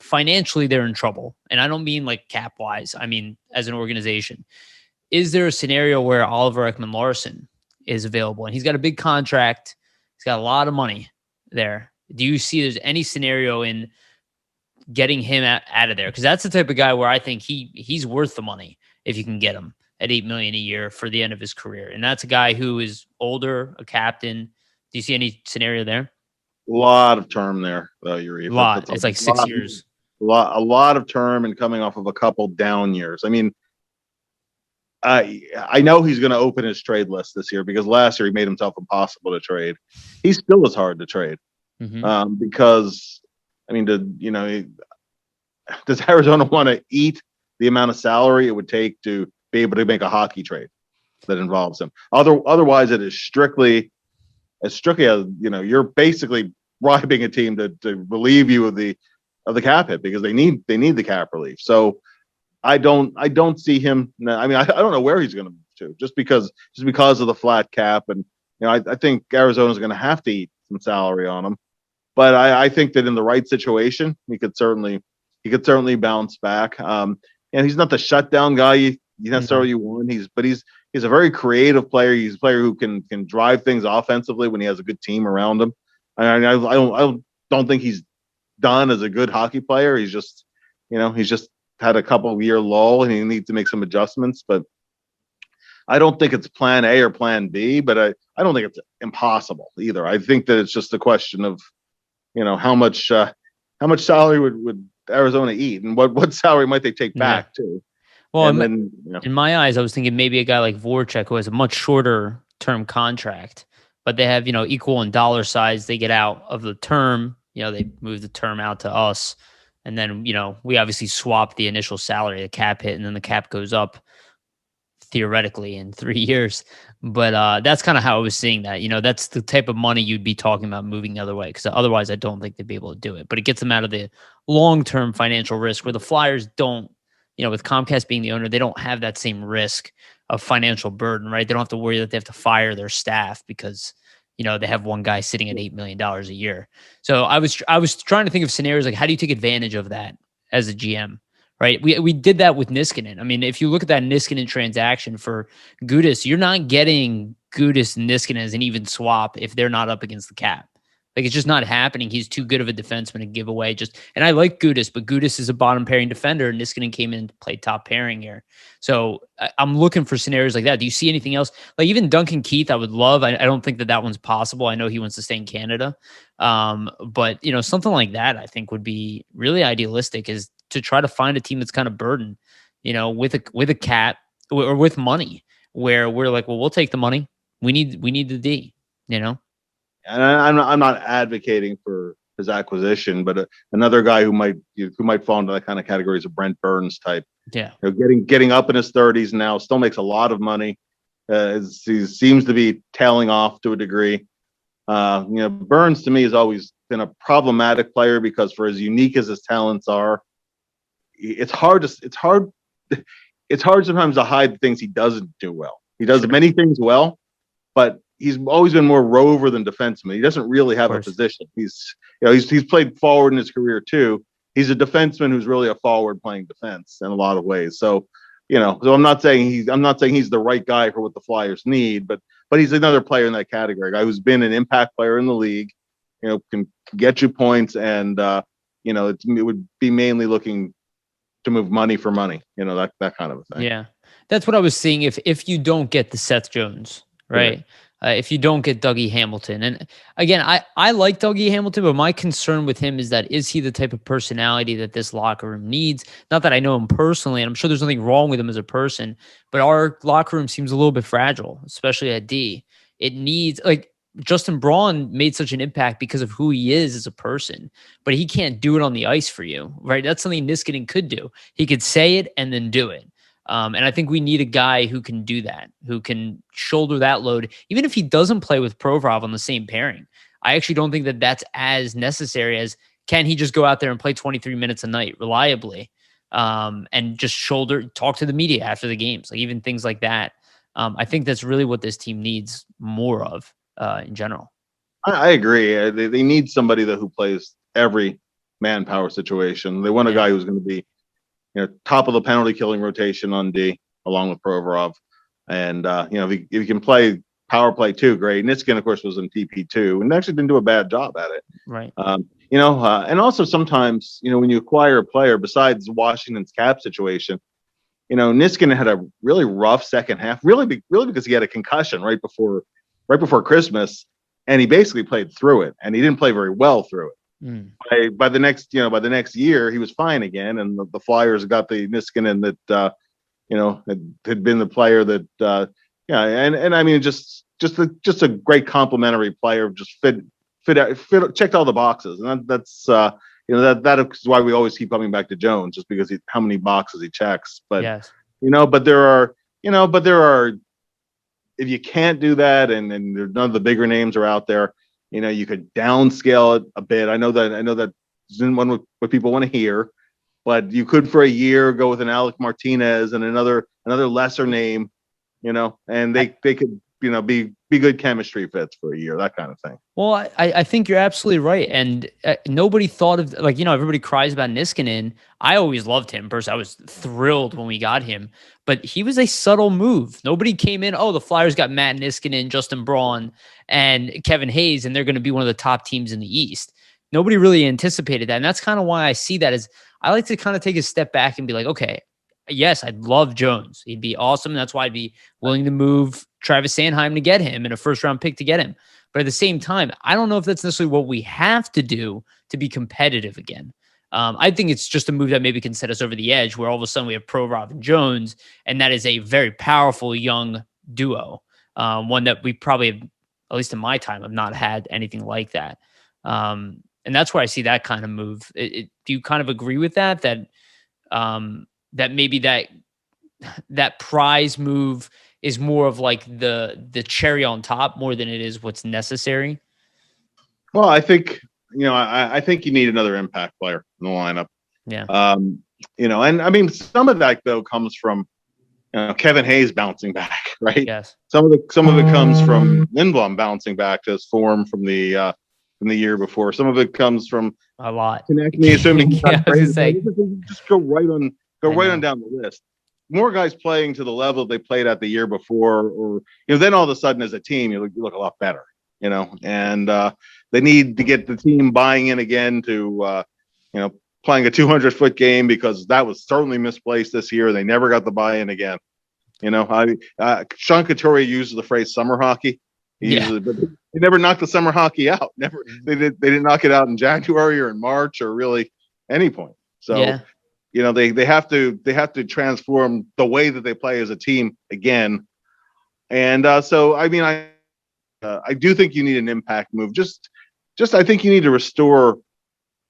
Financially, they're in trouble. And I don't mean like cap wise. I mean, as an organization, is there a scenario where Oliver Ekman-Larsson is available and he's got a big contract? He's got a lot of money there. Do you see there's any scenario in getting him out of there? Because that's the type of guy where I think he's worth the money if you can get him at $8 million a year for the end of his career. And that's a guy who is older, a captain. Do you see any scenario there? A lot of term there, Yariv. A lot. It's like 6 years. A lot of term, and coming off of a couple down years. I mean, I know he's going to open his trade list this year, because last year he made himself impossible to trade. He still is hard to trade, because I mean, does Arizona want to eat the amount of salary it would take to be able to make a hockey trade that involves him? Otherwise, it is strictly as you're basically bribing a team to relieve you of the cap hit, because they need the cap relief. So I don't see him. I mean, I don't know where he's going to move to, just because of the flat cap, and I think Arizona's going to have to eat some salary on him. But I think that in the right situation, he could certainly bounce back. And he's not the shutdown guy you necessarily want. He's a very creative player. He's a player who can drive things offensively when he has a good team around him. I don't think he's done as a good hockey player. He's just had a couple of year lull, and he needs to make some adjustments. But I don't think it's plan A or plan B, but I don't think it's impossible either. I think that it's just a question of, how much salary would Arizona eat, and what salary might they take back too. Well, in my eyes, I was thinking maybe a guy like Voracek, who has a much shorter term contract, but they have, equal in dollar size. They get out of the term, they move the term out to us. And then, we obviously swap the initial salary, the cap hit, and then the cap goes up theoretically in 3 years. But that's kind of how I was seeing that. That's the type of money you'd be talking about moving the other way, because otherwise I don't think they'd be able to do it. But it gets them out of the long-term financial risk, where the Flyers don't, with Comcast being the owner, they don't have that same risk of financial burden, right? They don't have to worry that they have to fire their staff because, they have one guy sitting at $8 million a year. So I was trying to think of scenarios like, how do you take advantage of that as a GM? Right. We did that with Niskanen. I mean, if you look at that Niskanen transaction for Gudis, you're not getting Gudis and Niskanen as an even swap if they're not up against the cap. Like, it's just not happening. He's too good of a defenseman to give away. And I like Gudis, but Gudis is a bottom pairing defender, and Niskanen came in to play top pairing here. So I'm looking for scenarios like that. Do you see anything else? Like, even Duncan Keith, I would love. I don't think that one's possible. I know he wants to stay in Canada. But something like that I think would be really idealistic, is to try to find a team that's kind of burdened, with a cap or with money, where we're like, well, we'll take the money. We need the D, And I'm not advocating for his acquisition, but another guy who might fall into that kind of category is a Brent Burns type. Yeah, getting up in his 30s now, still makes a lot of money. He seems to be tailing off to a degree. Burns to me has always been a problematic player, because for as unique as his talents are, it's hard sometimes to hide the things he doesn't do well. He does many things well, but he's always been more rover than defenseman. He doesn't really have a position. He's played forward in his career too. He's a defenseman who's really a forward playing defense in a lot of ways. So I'm not saying he's the right guy for what the Flyers need, but he's another player in that category. A guy who's been an impact player in the league, can get you points, and it would be mainly looking to move money for money, that kind of a thing. Yeah, that's what I was seeing. If you don't get the Seth Jones, right? Yeah. If you don't get Dougie Hamilton. And again, I like Dougie Hamilton, but my concern with him is he the type of personality that this locker room needs? Not that I know him personally, and I'm sure there's nothing wrong with him as a person, but our locker room seems a little bit fragile, especially at D. It needs, like, Justin Braun made such an impact because of who he is as a person, but he can't do it on the ice for you, right? That's something Niskanen could do. He could say it and then do it. And I think we need a guy who can do that, who can shoulder that load, even if he doesn't play with Provorov on the same pairing. I actually don't think that that's as necessary as, can he just go out there and play 23 minutes a night reliably, and just talk to the media after the games, like even things like that. I think that's really what this team needs more of in general. I agree. They need somebody who plays every manpower situation. They want a guy who's going to be top of the penalty killing rotation on D, along with Provorov. And, if he can play power play too, great. Niskanen, of course, was in TP2 and actually didn't do a bad job at it. Right. And also sometimes, when you acquire a player, besides Washington's cap situation, Niskanen had a really rough second half, really because he had a concussion right before Christmas, and he basically played through it, and he didn't play very well through it. By the next year, he was fine again, and the Flyers got the Niskanen that had been the player that and I mean just a great complimentary player, just fit checked all the boxes, and that's that is why we always keep coming back to Jones, just because how many boxes he checks. But yes. but there are if you can't do that, and none of the bigger names are out there. You could downscale it a bit. I know that isn't what people want to hear, but you could for a year go with an Alec Martinez and another lesser name, and they could be good chemistry fits for a year, that kind of thing. Well, I think you're absolutely right, and nobody thought of, like, everybody cries about Niskanen. I always loved him personally. I was thrilled when we got him, but he was a subtle move. Nobody came in, the Flyers got Matt Niskanen, Justin Braun, and Kevin Hayes, and they're going to be one of the top teams in the East. Nobody really anticipated that, and that's kind of why I see that as, I like to kind of take a step back and be like, okay, yes, I'd love Jones. He'd be awesome. That's why I'd be willing to move Travis Sanheim to get him and a first-round pick to get him. But at the same time, I don't know if that's necessarily what we have to do to be competitive again. I think it's just a move that maybe can set us over the edge, where all of a sudden we have Provorov and Jones, and that is a very powerful young duo, one that we probably have, at least in my time, have not had anything like that. And that's where I see that kind of move. Do you kind of agree with that? That maybe that that prize move is more of like the cherry on top more than it is what's necessary? Well, I think, I think you need another impact player in the lineup. Yeah. And I mean, some of that though comes from Kevin Hayes bouncing back, right? Yes. Some of it comes from Lindblom bouncing back to his form from the year before. Some of it comes from A lot. Konechny, assuming he's Yeah, not I was crazy. gonna say. Just go right on down the list. More guys playing to the level they played at the year before, or then all of a sudden as a team you look a lot better, and they need to get the team buying in again to playing a 200-foot game, because that was certainly misplaced this year. They never got the buy-in again. Sean Couturier uses the phrase summer hockey. He uses it, but they never knocked the summer hockey out. Never. They didn't knock it out in January or in March or really any point. So they have to transform the way that they play as a team again. And so I mean I do think you need an impact move. Just I think you need to restore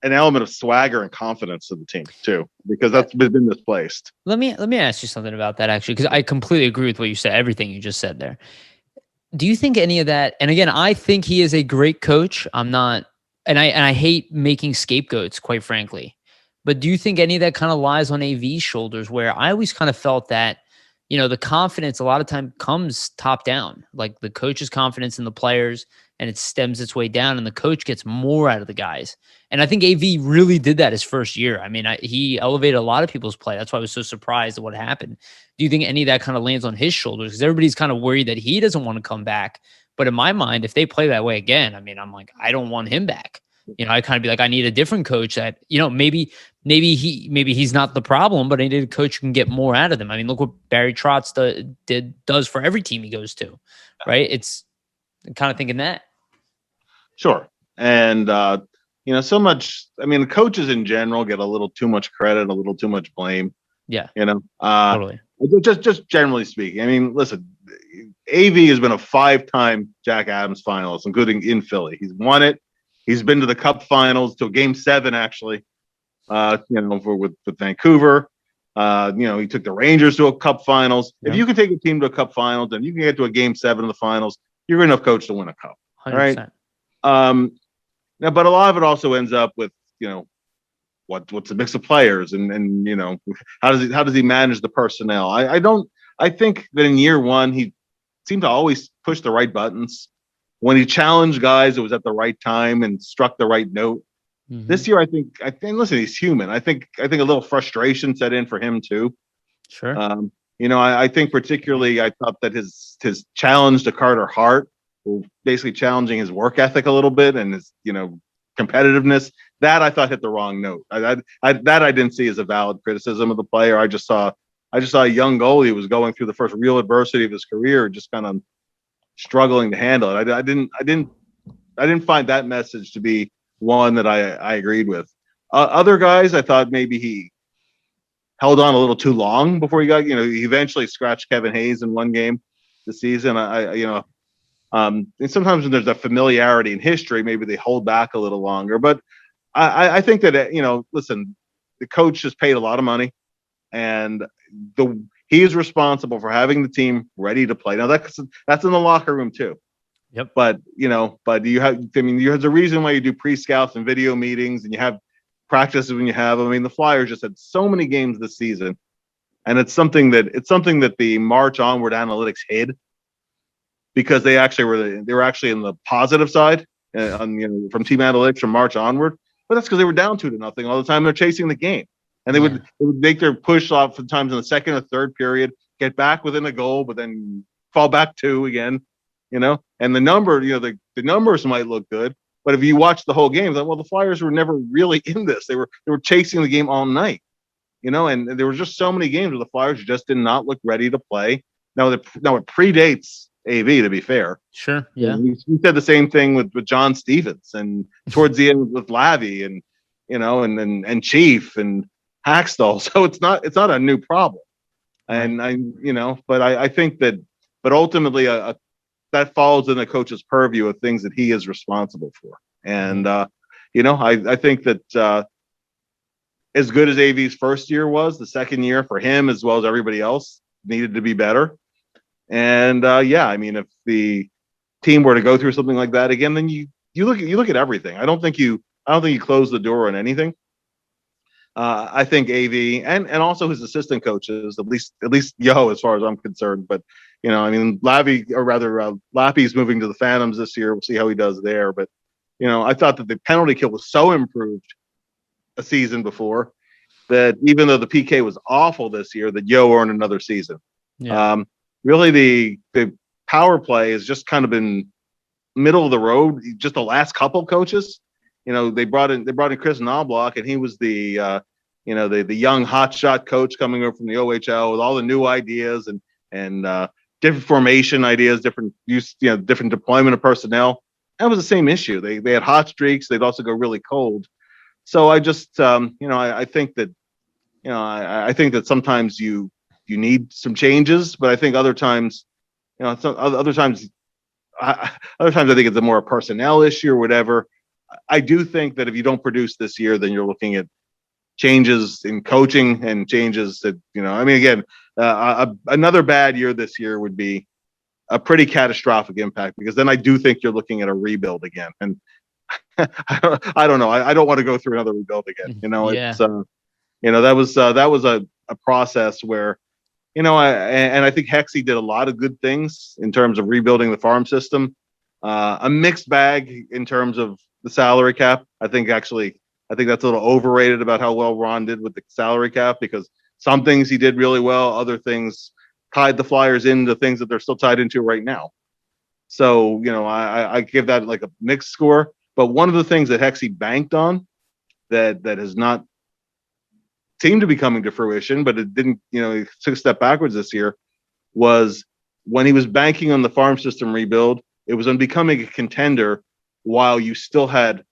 an element of swagger and confidence to the team too, because that's been misplaced. Let me ask you something about that, actually, because I completely agree with what you said, everything you just said there. Do you think any of that, and again, I think he is a great coach. I'm not, and I hate making scapegoats, quite frankly. But do you think any of that kind of lies on AV's shoulders, where I always kind of felt that, the confidence a lot of time comes top down, like the coach's confidence in the players, and it stems its way down, and the coach gets more out of the guys. And I think AV really did that his first year. I mean, he elevated a lot of people's play. That's why I was so surprised at what happened. Do you think any of that kind of lands on his shoulders? Because everybody's kind of worried that he doesn't want to come back. But in my mind, if they play that way again, I mean, I'm like, I don't want him back. I kind of be like, I need a different coach that, maybe he's not the problem, but I need a coach who can get more out of them. I mean, look what Barry Trotz does for every team he goes to, right? I'm kind of thinking that. Sure. And, so much, I mean, the coaches in general get a little too much credit, a little too much blame. Yeah. Totally. Just generally speaking. I mean, listen, AV has been a 5-time Jack Adams finalist, including in Philly. He's won it. He's been to the Cup finals, to Game 7, actually, with Vancouver. He took the Rangers to a Cup finals. Yeah. If you can take a team to a Cup finals and you can get to a Game 7 of the finals, you're enough coach to win a Cup. 100%. Right? Now, but a lot of it also ends up with, what's the mix of players and how does he manage the personnel? I think that in year one, he seemed to always push the right buttons. When he challenged guys, it was at the right time and struck the right note. Mm-hmm. This year, I think, listen, he's human. I think a little frustration set in for him too. Sure. I think particularly, I thought that his challenge to Carter Hart, basically challenging his work ethic a little bit and his, competitiveness, that I thought hit the wrong note. I didn't see as a valid criticism of the player. I just saw a young goalie who was going through the first real adversity of his career, just kind of struggling to handle it. I didn't find that message to be one that I agreed with. Other guys, I thought maybe he held on a little too long before he got, he eventually scratched Kevin Hayes in one game this season. And sometimes when there's a familiarity in history, maybe they hold back a little longer. But I think that, listen, the coach has paid a lot of money, and he is responsible for having the team ready to play. Now that's in the locker room too. Yep. But there's a reason why you do pre-scouts and video meetings, and you have practices when you have them. I mean, the Flyers just had so many games this season, and it's something that the March onward analytics hid, because they were actually in the positive side from team analytics from March onward. But that's because they were down 2-0 all the time. They're chasing the game, and they would make their push off sometimes in the second or third period, get back within a goal, but then fall back 2 again. And the number, the numbers might look good, but if you watch the whole game, the Flyers were never really in this. They were chasing the game all night, and there were just so many games where the Flyers just did not look ready to play. Now it predates AV, to be fair. Sure. Yeah. We said the same thing with John Stevens, and towards the end with Lavi and, and Chief and Hackstall. So it's not a new problem. And I think that, but ultimately that falls in the coach's purview of things that he is responsible for. And, I think that, as good as AV's first year was, the second year for him as well as everybody else needed to be better. And yeah, I mean, if the team were to go through something like that again, then you look at everything. I don't think you close the door on anything. I think AV and also his assistant coaches, at least Yo, as far as I'm concerned. But I mean, Lappy's moving to the Phantoms this year. We'll see how he does there. But I thought that the penalty kill was so improved a season before that even though the PK was awful this year, that Yo earned another season. Yeah. Really, the power play has just kind of been middle of the road. Just the last couple coaches. They brought in Chris Knobloch, and he was the the young hotshot coach coming over from the OHL with all the new ideas and different formation ideas, different use, different deployment of personnel. That was the same issue. They had hot streaks. They'd also go really cold. So I just I think that I think that sometimes you need some changes, but I think other times other times I think it's a more personnel issue or whatever. I do think that if you don't produce this year, then you're looking at changes in coaching and changes that, I mean, again, another bad year this year would be a pretty catastrophic impact, because then I do think you're looking at a rebuild again. And I don't know. I don't want to go through another rebuild again. Yeah. It's, that was a process where, I think Hexie did a lot of good things in terms of rebuilding the farm system. A mixed bag in terms of the salary cap. I think that's a little overrated about how well Ron did with the salary cap, because some things he did really well, other things tied the Flyers into things that they're still tied into right now. So, I give that like a mixed score. But one of the things that Hexie banked on that has not seemed to be coming to fruition, but it didn't, he took a step backwards this year, was when he was banking on the farm system rebuild, it was on becoming a contender while you still had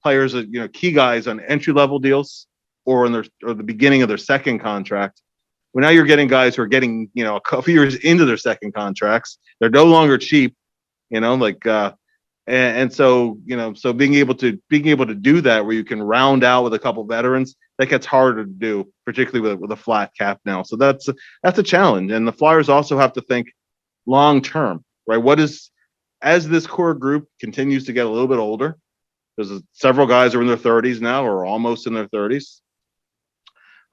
players that, key guys on entry-level deals or the beginning of their second contract. Well, now you're getting guys who are getting, a couple years into their second contracts. They're no longer cheap, and so, so being able to do that where you can round out with a couple veterans, that gets harder to do, particularly with a flat cap now. So that's a challenge. And the Flyers also have to think long-term, right? As this core group continues to get a little bit older, there's several guys who are in their 30s now or almost in their 30s.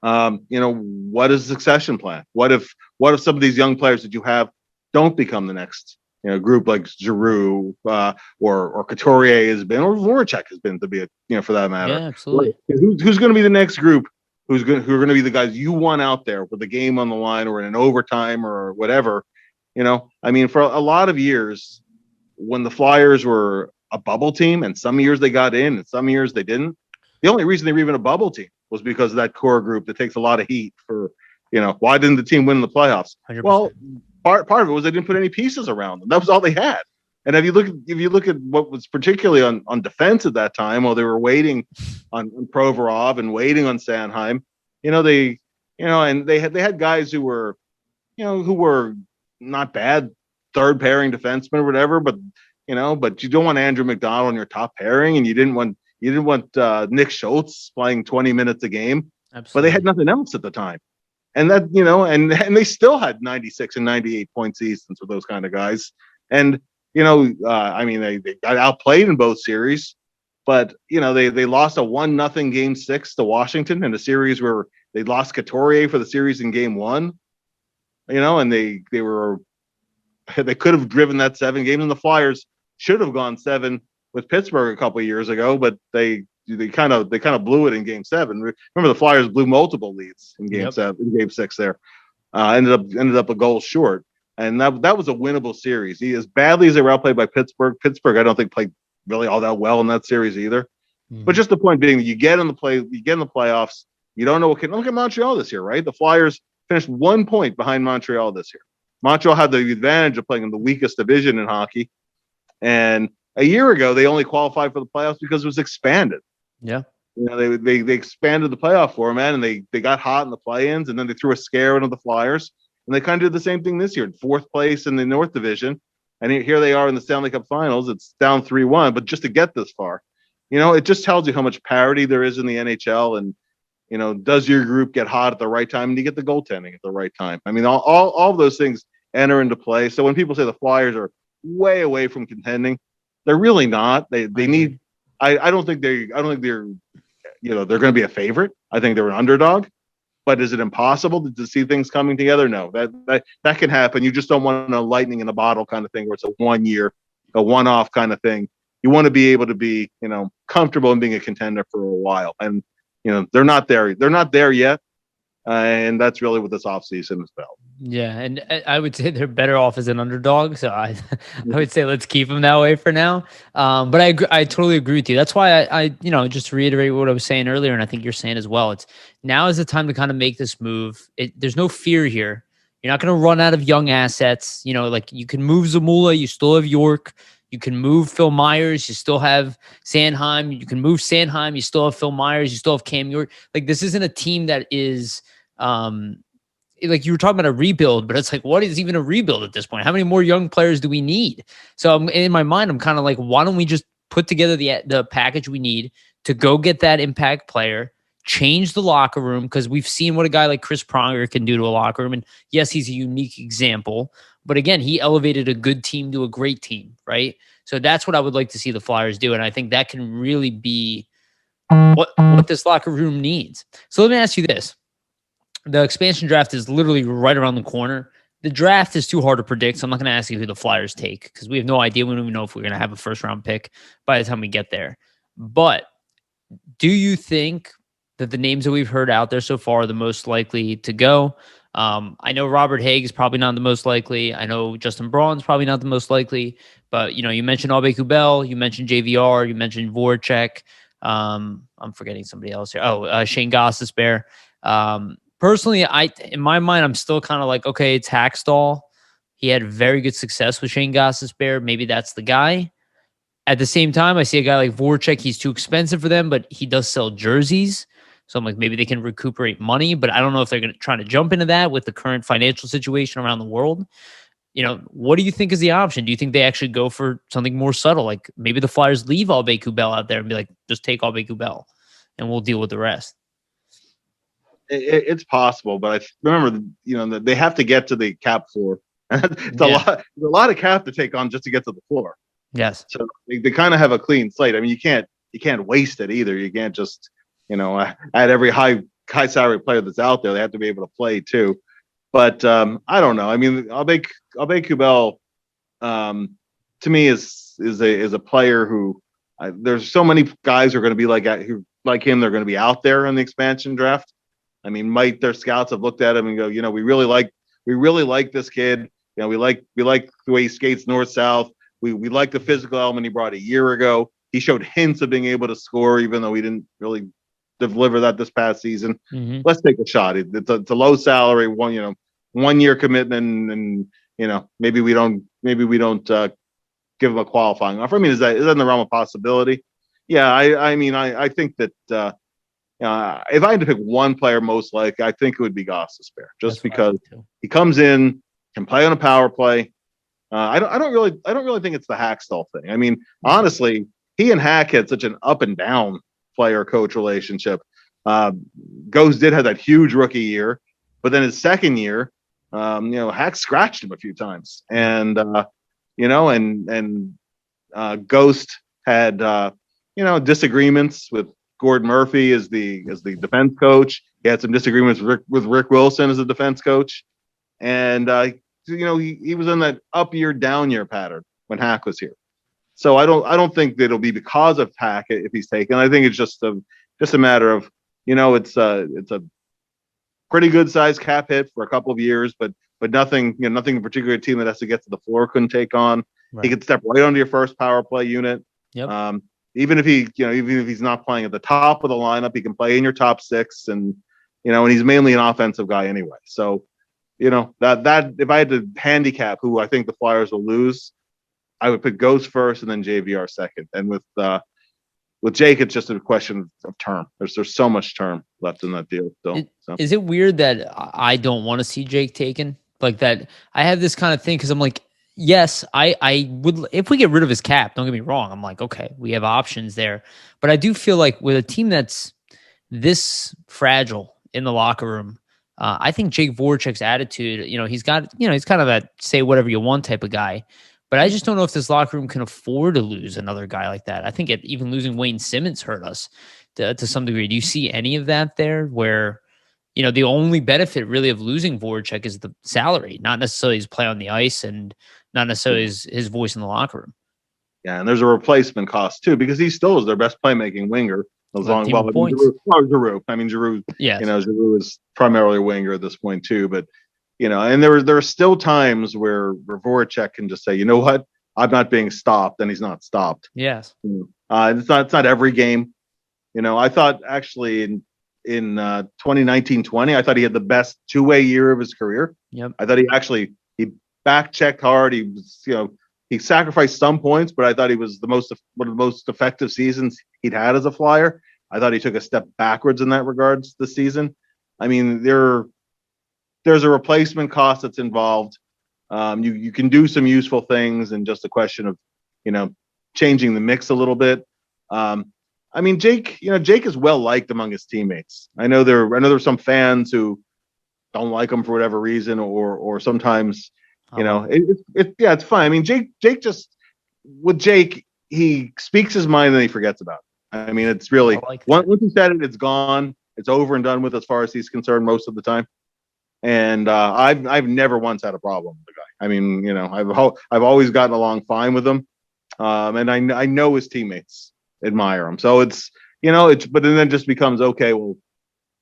What is the succession plan? What if some of these young players that you have don't become the next, group like Giroux or Couturier has been, or Voracek has been, to be for that matter. Yeah, absolutely. Who's going to be the next group? Who are going to be the guys you want out there with the game on the line or in an overtime or whatever? I mean, for a lot of years, when the Flyers were a bubble team, and some years they got in and some years they didn't, the only reason they were even a bubble team was because of that core group that takes a lot of heat for, why didn't the team win the playoffs? 100%. Well, part of it was they didn't put any pieces around them. That was all they had. And if you look at what was particularly on defense at that time, while they were waiting on Provorov and waiting on Sanheim, they had guys who were not bad third pairing defensemen or whatever, but you don't want Andrew McDonald on your top pairing, and you didn't want Nick Schultz playing 20 minutes a game. Absolutely. But they had nothing else at the time. And that, and they still had 96 and 98 point seasons with those kind of guys. And, I mean, they got outplayed in both series, but, they lost a 1-0 game 6 to Washington in a series where they lost Couturier for the series in game 1, and they could have driven that 7 games, and the Flyers should have gone 7 with Pittsburgh a couple of years ago, but they kind of blew it in game 7. Remember, the Flyers blew multiple leads in game 7, in game 6 there. Ended up a goal short. And that was a winnable series. As badly as they were outplayed by Pittsburgh, I don't think played really all that well in that series either. Mm-hmm. But just the point being that you get in the playoffs, you don't know what can look at Montreal this year, right? The Flyers finished 1 point behind Montreal this year. Montreal had the advantage of playing in the weakest division in hockey. And a year ago, they only qualified for the playoffs because it was expanded. Yeah. They expanded the playoff format, and they got hot in the play-ins, and then they threw a scare into the Flyers. And they kind of did the same thing this year, 4th place in the North Division. And here they are in the Stanley Cup Finals. It's down 3-1, but just to get this far, it just tells you how much parity there is in the NHL. And, does your group get hot at the right time, and you get the goaltending at the right time? I mean, all of those things enter into play. So when people say the Flyers are way away from contending, they're really not. They need. I don't think they're they're going to be a favorite. I think they're an underdog. But is it impossible to see things coming together? No, that can happen. You just don't want a lightning in a bottle kind of thing, where it's a 1 year, a one-off kind of thing. You want to be able to be, comfortable in being a contender for a while. And, they're not there. They're not there yet. And that's really what this offseason is about. Yeah, and I would say they're better off as an underdog. So I would say let's keep them that way for now. But I totally agree with you. That's why I just to reiterate what I was saying earlier, and I think you're saying as well, it's now is the time to kind of make this move. There's no fear here. You're not going to run out of young assets. Like you can move Zamula, you still have York. You can move Phil Myers. You still have Sanheim. You can move Sanheim. You still have Phil Myers. You still have Cam York. Like this isn't a team that is like you were talking about a rebuild, but it's like, what is even a rebuild at this point? How many more young players do we need? So in my mind, I'm kind of like, why don't we just put together the package we need to go get that impact player, change the locker room, because we've seen what a guy like Chris Pronger can do to a locker room. And yes, he's a unique example, but again, he elevated a good team to a great team, right? So that's what I would like to see the Flyers do. And I think that can really be what this locker room needs. So let me ask you this. The expansion draft is literally right around the corner. The draft is too hard to predict, so I'm not going to ask you who the Flyers take because we have no idea. We don't even know if we're going to have a first-round pick by the time we get there. But do you think that the names that we've heard out there so far are the most likely to go? I know Robert Haig is probably not the most likely. I know Justin Braun's probably not the most likely. But, you mentioned Aube-Kubel. You mentioned JVR. You mentioned Voracek. I'm forgetting somebody else here. Shayne Gostisbehere. Personally, in my mind, I'm still kind of like, okay, it's Hackstall. He had very good success with Shayne Gostisbehere. Maybe that's the guy. At the same time, I see a guy like Voracek. He's too expensive for them, but he does sell jerseys. So I'm like, maybe they can recuperate money, but I don't know if they're going to try to jump into that with the current financial situation around the world. What do you think is the option? Do you think they actually go for something more subtle? Like maybe the Flyers leave Aube-Kubel out there and be like, just take Aube-Kubel and we'll deal with the rest. It's possible, but I remember, that they have to get to the cap floor. It's a lot of cap to take on just to get to the floor. Yes. So they kind of have a clean slate. I mean, you can't waste it either. You can't just, at every high salary player that's out there, they have to be able to play too. But I don't know. I mean, Aube-Kubel, to me is a player who there's so many guys who are going to be like him. They're going to be out there in the expansion draft. I mean, might their scouts have looked at him and go, we really like this kid. We like the way he skates north-south. We like the physical element he brought a year ago. He showed hints of being able to score, even though he didn't really deliver that this past season. Mm-hmm. Let's take a shot. It's a low salary, 1 year commitment, and maybe we don't give him a qualifying offer. I mean, is that in the realm of possibility? Yeah, I think that. If I had to pick one player most likely, I think it would be Gostisbehere, just because he comes in, can play on a power play. I don't really think it's the Hackstall thing. I mean, honestly, he and Hack had such an up and down player coach relationship. Ghost did have that huge rookie year, but then his second year, Hack scratched him a few times, and Ghost had disagreements with Gordon Murphy as the defense coach. He had some disagreements with Rick Wilson as the defense coach, and he was in that up year down year pattern when Hack was here. So I don't think that it'll be because of Hack if he's taken. I think it's just a matter of it's a pretty good sized cap hit for a couple of years, but nothing in particular team that has to get to the floor couldn't take on. Right. He could step right onto your first power play unit. Yep. Even if he's not playing at the top of the lineup, he can play in your top six, and he's mainly an offensive guy anyway. So, that if I had to handicap who I think the Flyers will lose, I would put Ghost first and then JVR second. And with Jake, it's just a question of term. There's so much term left in that deal still. Is it weird that I don't want to see Jake taken like that? I have this kind of thing because I'm like, yes, I would, if we get rid of his cap, don't get me wrong. I'm like, okay, we have options there. But I do feel like with a team that's this fragile in the locker room. I think Jake Voracek's attitude, he's got, he's kind of that say whatever you want type of guy. But I just don't know if this locker room can afford to lose another guy like that. I think even losing Wayne Simmons hurt us to some degree. Do you see any of that there where, the only benefit really of losing Voracek is the salary, not necessarily his play on the ice and not necessarily his voice in the locker room? Yeah, and there's a replacement cost too, because he still is their best playmaking winger. As long team of points. Giroux. I mean, Giroux. Yes. Giroux is primarily a winger at this point too. But and there are still times where Voracek can just say, you know what, I'm not being stopped, and he's not stopped. Yes. It's not every game. I thought actually in 2019-20, I thought he had the best two-way year of his career. Yep. I thought he back checked hard. He was he sacrificed some points, but I thought he was one of the most effective seasons he'd had as a Flyer. I thought he took a step backwards in that regards this season. I mean, there's a replacement cost that's involved. You can do some useful things, and just a question of, changing the mix a little bit. I mean, Jake is well liked among his teammates. I know there's some fans who don't like him for whatever reason, or sometimes, it's fine. I mean, Jake with Jake, he speaks his mind and he forgets about it. I mean, it's really once he said it, it's gone. It's over and done with as far as he's concerned most of the time. And I've never once had a problem with the guy. I mean, I've always gotten along fine with him, and I know his teammates admire him. So but then it just becomes, okay, well,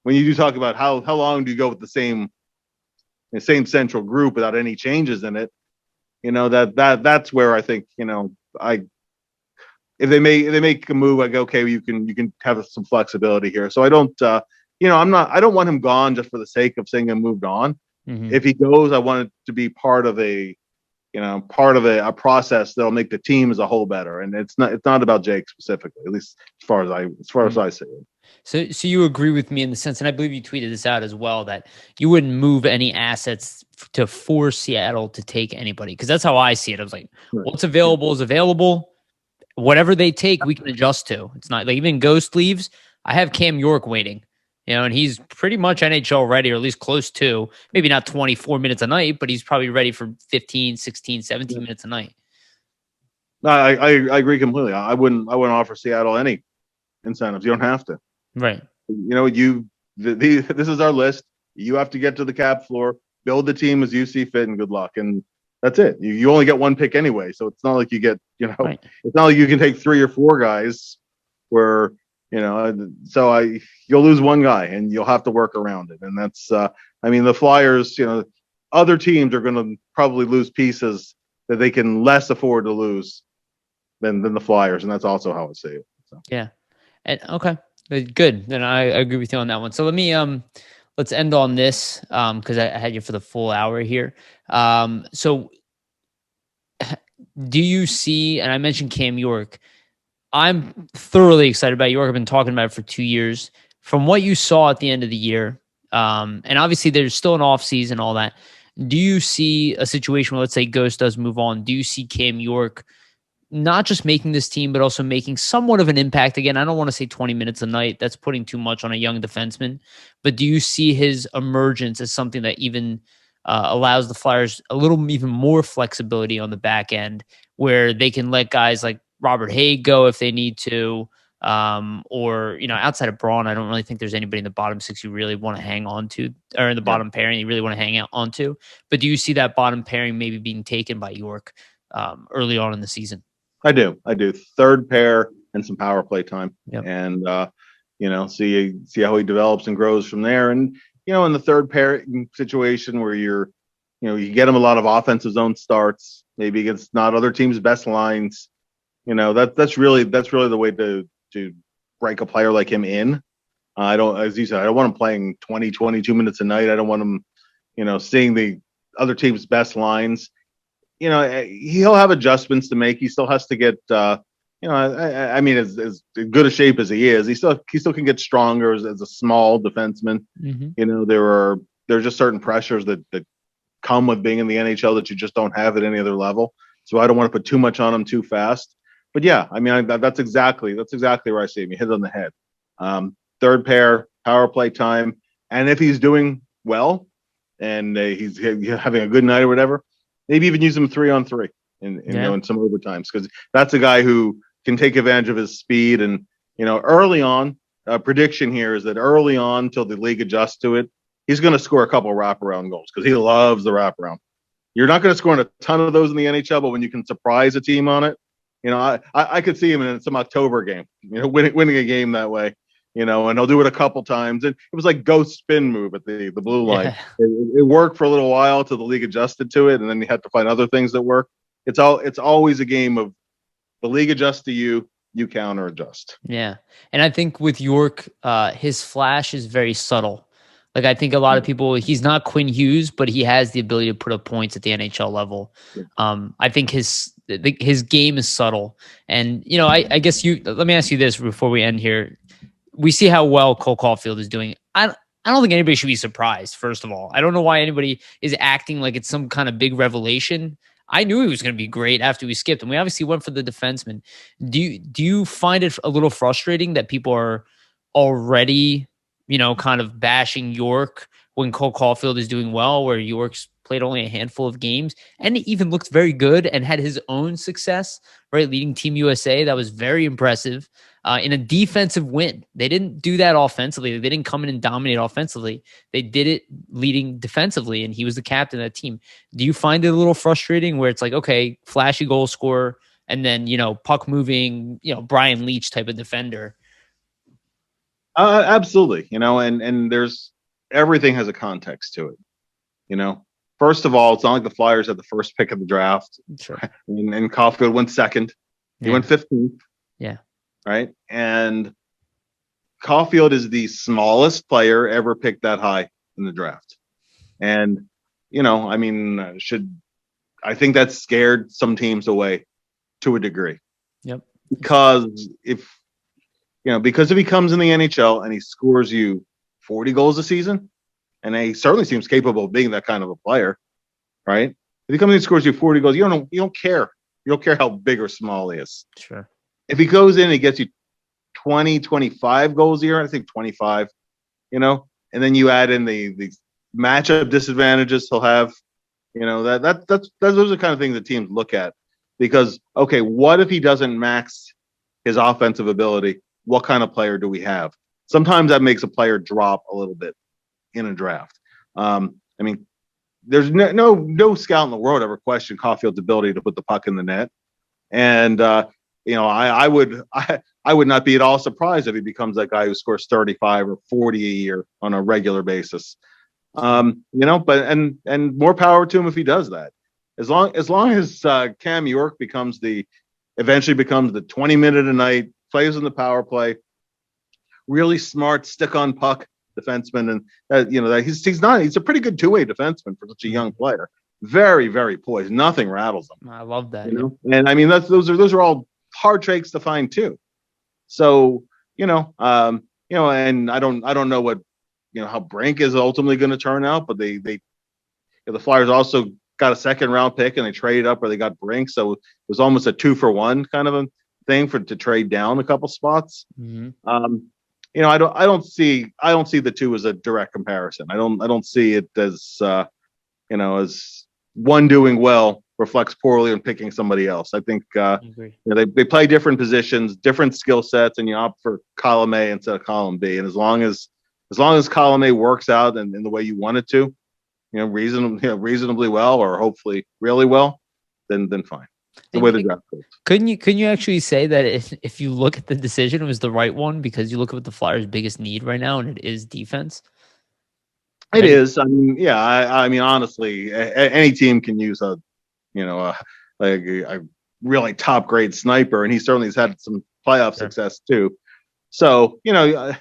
when you do talk about how long do you go with the same central group without any changes in it, that's where I think, if they make a move, I go, okay, you can have some flexibility here. So I don't I don't want him gone just for the sake of saying he moved on. Mm-hmm. If he goes, I want it to be part of a process that'll make the team as a whole better. And it's not about Jake specifically, at least as far as I see it. So you agree with me in the sense, and I believe you tweeted this out as well, that you wouldn't move any assets to force Seattle to take anybody, because that's how I see it. I was like, what's available is available. Whatever they take, we can adjust to. It's not like even Ghost leaves. I have Cam York waiting, and he's pretty much NHL ready, or at least close to. Maybe not 24 minutes a night, but he's probably ready for 15, 16, 17 minutes a night. No, I agree completely. I wouldn't offer Seattle any incentives. You don't have to. Right. This is our list. You have to get to the cap floor, build the team as you see fit, and good luck. And that's it. You only get one pick anyway, so it's not like you get, right. It's not like you can take 3 or 4 guys where, you'll lose one guy and you'll have to work around it. And that's, the Flyers, other teams are going to probably lose pieces that they can less afford to lose than the Flyers. And that's also how I see it. So. Yeah. And okay. Good. Then I agree with you on that one. So let me let's end on this because I had you for the full hour here. So do you see, and I mentioned Cam York, I'm thoroughly excited about York. I've been talking about it for 2 years. From what you saw at the end of the year, and obviously there's still an off season, all that. Do you see a situation where, let's say, Ghost does move on? Do you see Cam York not just making this team, but also making somewhat of an impact? Again, I don't want to say 20 minutes a night. That's putting too much on a young defenseman. But do you see his emergence as something that even allows the Flyers a little even more flexibility on the back end, where they can let guys like Robert Haig go if they need to, or, outside of Braun, I don't really think there's anybody in the bottom 6 you really want to hang on to, or in the bottom pairing you really want to hang out onto. But do you see that bottom pairing maybe being taken by York early on in the season? I do. Third pair and some power play time, and see how he develops and grows from there. And in the third pair situation where you get him a lot of offensive zone starts, maybe against not other teams' best lines. That's really the way to break a player like him in. As you said, I don't want him playing 20, 22 minutes a night. I don't want him, seeing the other team's best lines. He'll have adjustments to make. He still has to get, as good a shape as he is, he still can get stronger as a small defenseman. Mm-hmm. There's just certain pressures that come with being in the NHL that you just don't have at any other level. So I don't want to put too much on him too fast. But yeah, that's exactly where I see him. You hit it on the head. third pair, power play time. And if he's doing well and he's having a good night or whatever, maybe even use him 3-on-3 in some overtimes, because that's a guy who can take advantage of his speed. And, early on, prediction here is that early on, till the league adjusts to it, he's going to score a couple of wraparound goals because he loves the wraparound. You're not going to score a ton of those in the NHL, but when you can surprise a team on it, I could see him in some October game, winning a game that way, and he'll do it a couple times. And it was like ghost spin move at the blue line. Yeah. It worked for a little while till the league adjusted to it, and then you had to find other things that work. It's always a game of the league adjusts to you, you counter adjust. Yeah. And I think with York, his flash is very subtle. Like, I think a lot of people, he's not Quinn Hughes, but he has the ability to put up points at the NHL level. I think his game is subtle. And, I guess let me ask you this before we end here. We see how well Cole Caulfield is doing. I don't think anybody should be surprised, first of all. I don't know why anybody is acting like it's some kind of big revelation. I knew he was going to be great after we skipped him. We obviously went for the defenseman. Do you find it a little frustrating that people are already, kind of bashing York when Cole Caulfield is doing well, where York's played only a handful of games and he even looked very good and had his own success, right? Leading Team USA. That was very impressive in a defensive win. They didn't do that offensively. They didn't come in and dominate offensively. They did it leading defensively, and he was the captain of that team. Do you find it a little frustrating where it's like, okay, flashy goal scorer, and then, puck moving, Brian Leetch type of defender? Absolutely. And there's everything has a context to it. First of all, it's not like the Flyers had the first pick of the draft. Sure. And Caulfield went second. He went 15th. Yeah. Right. And Caulfield is the smallest player ever picked that high in the draft. And, I think that scared some teams away to a degree. Yep. Because if he comes in the NHL and he scores you 40 goals a season, and he certainly seems capable of being that kind of a player, right? If he comes in and scores you 40 goals, you don't care. You don't care how big or small he is. Sure. If he goes in and he gets you 20, 25 goals a year, I think 25, and then you add in the matchup disadvantages he'll have, those are the kind of things that teams look at. Because, okay, what if he doesn't max his offensive ability? What kind of player do we have? Sometimes that makes a player drop a little bit in a draft. There's no scout in the world ever questioned Caulfield's ability to put the puck in the net. And, I would not be at all surprised if he becomes that guy who scores 35 or 40 a year on a regular basis. But more power to him if he does that. As long as Cam York eventually becomes the 20-minute a night, plays in the power play, really smart stick on puck defenseman, and he's a pretty good two-way defenseman for such a young player. Very, very poised. Nothing rattles him. I love that. And those are all hard traits to find too. So and I don't know what how Brink is ultimately going to turn out, but the Flyers also got a second round pick and they traded up where they got Brink, so it was almost a 2-for-1 kind of a thing to trade down a couple spots. Mm-hmm. I don't see the two as a direct comparison. I don't see it as as one doing well reflects poorly on picking somebody else. I think they play different positions, different skill sets, and you opt for column A instead of column B. And as long as column A works out in the way you want it to, reasonably well, or hopefully really well, then fine. The way the draft goes. Couldn't you actually say that if you look at the decision, it was the right one because you look at what the Flyers' biggest need right now, and it is defense? It is. Honestly, any team can use a really top grade sniper, and he certainly has had some playoff success too. So it's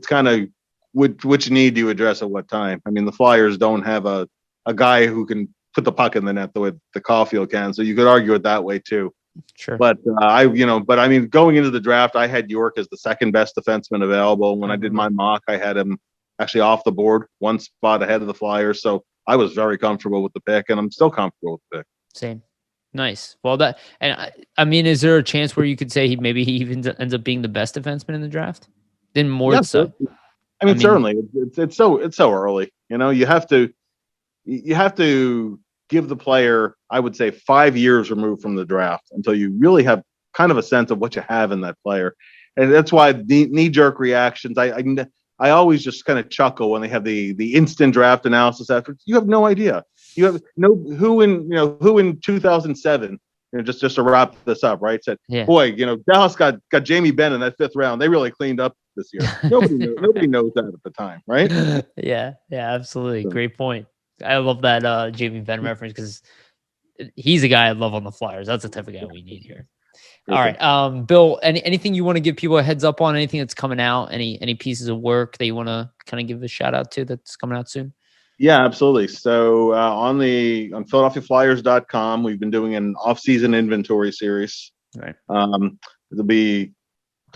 kind of which need do you address at what time? The Flyers don't have a guy who can put the puck in the net the way the Caulfield can, so you could argue it that way too. Sure. But going into the draft, I had York as the second best defenseman available. When I did my mock, I had him actually off the board, one spot ahead of the Flyers. So I was very comfortable with the pick, and I'm still comfortable with the pick. Same. Nice. Well, is there a chance where you could say he even ends up being the best defenseman in the draft? Then more Yeah, so. I mean, certainly it's so early. You know, you have to give the player, I would say, 5 years removed from the draft until you really have kind of a sense of what you have in that player. And that's why the knee-jerk reactions, I always just kind of chuckle when they have the instant draft analysis after. You have no idea. You have no who in 2007, just to wrap this up, right? Said, Yeah. boy, Dallas got Jamie Benn in that 5th round. They really cleaned up this year. Nobody knows that at the time, right? Yeah, absolutely. Great point. I love that Jamie Benn reference because he's a guy I love on the Flyers. That's the type of guy we need here. All right, Bill. Anything you want to give people a heads up on? Anything that's coming out? Any pieces of work that you want to kind of give a shout out to that's coming out soon? Yeah, absolutely. So on PhiladelphiaFlyers.com, we've been doing an off-season inventory series. Right. It'll be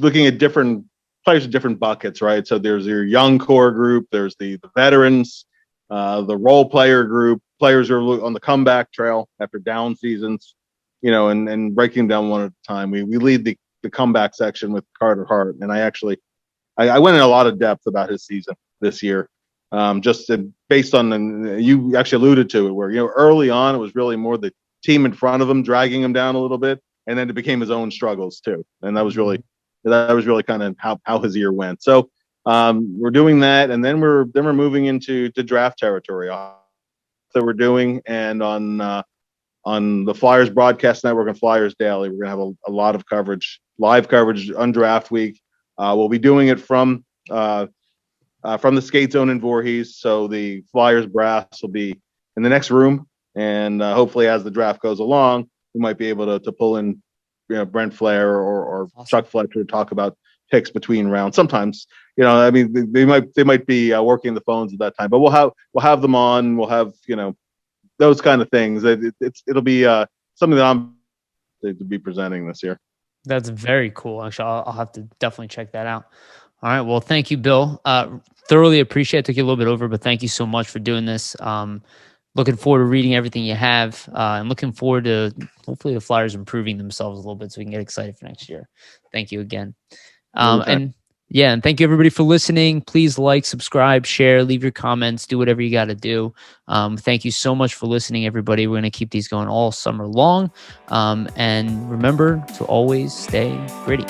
looking at different players in different buckets, right? So there's your young core group, there's the veterans, the role player group, players who are on the comeback trail after down seasons, and breaking down one at a time. We lead the comeback section with Carter Hart, and I went in a lot of depth about his season this year. Based on you actually alluded to it, where early on it was really more the team in front of him dragging him down a little bit, and then it became his own struggles too, and that was really kind of how his year went. So we're doing that, and then we're moving into draft territory that we're doing, and on the Flyers Broadcast Network and Flyers Daily, we're gonna have a lot of coverage, live coverage on draft week. We'll be doing it from the skate zone in Voorhees. So the Flyers brass will be in the next room, and hopefully as the draft goes along, we might be able to pull in Brent Flair or awesome. Chuck Fletcher to talk about picks between rounds. Sometimes, I mean, they might be working the phones at that time, but we'll have them on. We'll have those kind of things. It'll be something that I'm to be presenting this year. That's very cool. Actually, I'll have to definitely check that out. All right. Well, thank you, Bill. Thoroughly appreciate it. Took you a little bit over, but thank you so much for doing this. Looking forward to reading everything you have, and looking forward to hopefully the Flyers improving themselves a little bit so we can get excited for next year. Thank you again. And thank you everybody for listening. Please like, subscribe, share, leave your comments, do whatever you got to do. Thank you so much for listening, everybody. We're going to keep these going all summer long. And remember to always stay gritty.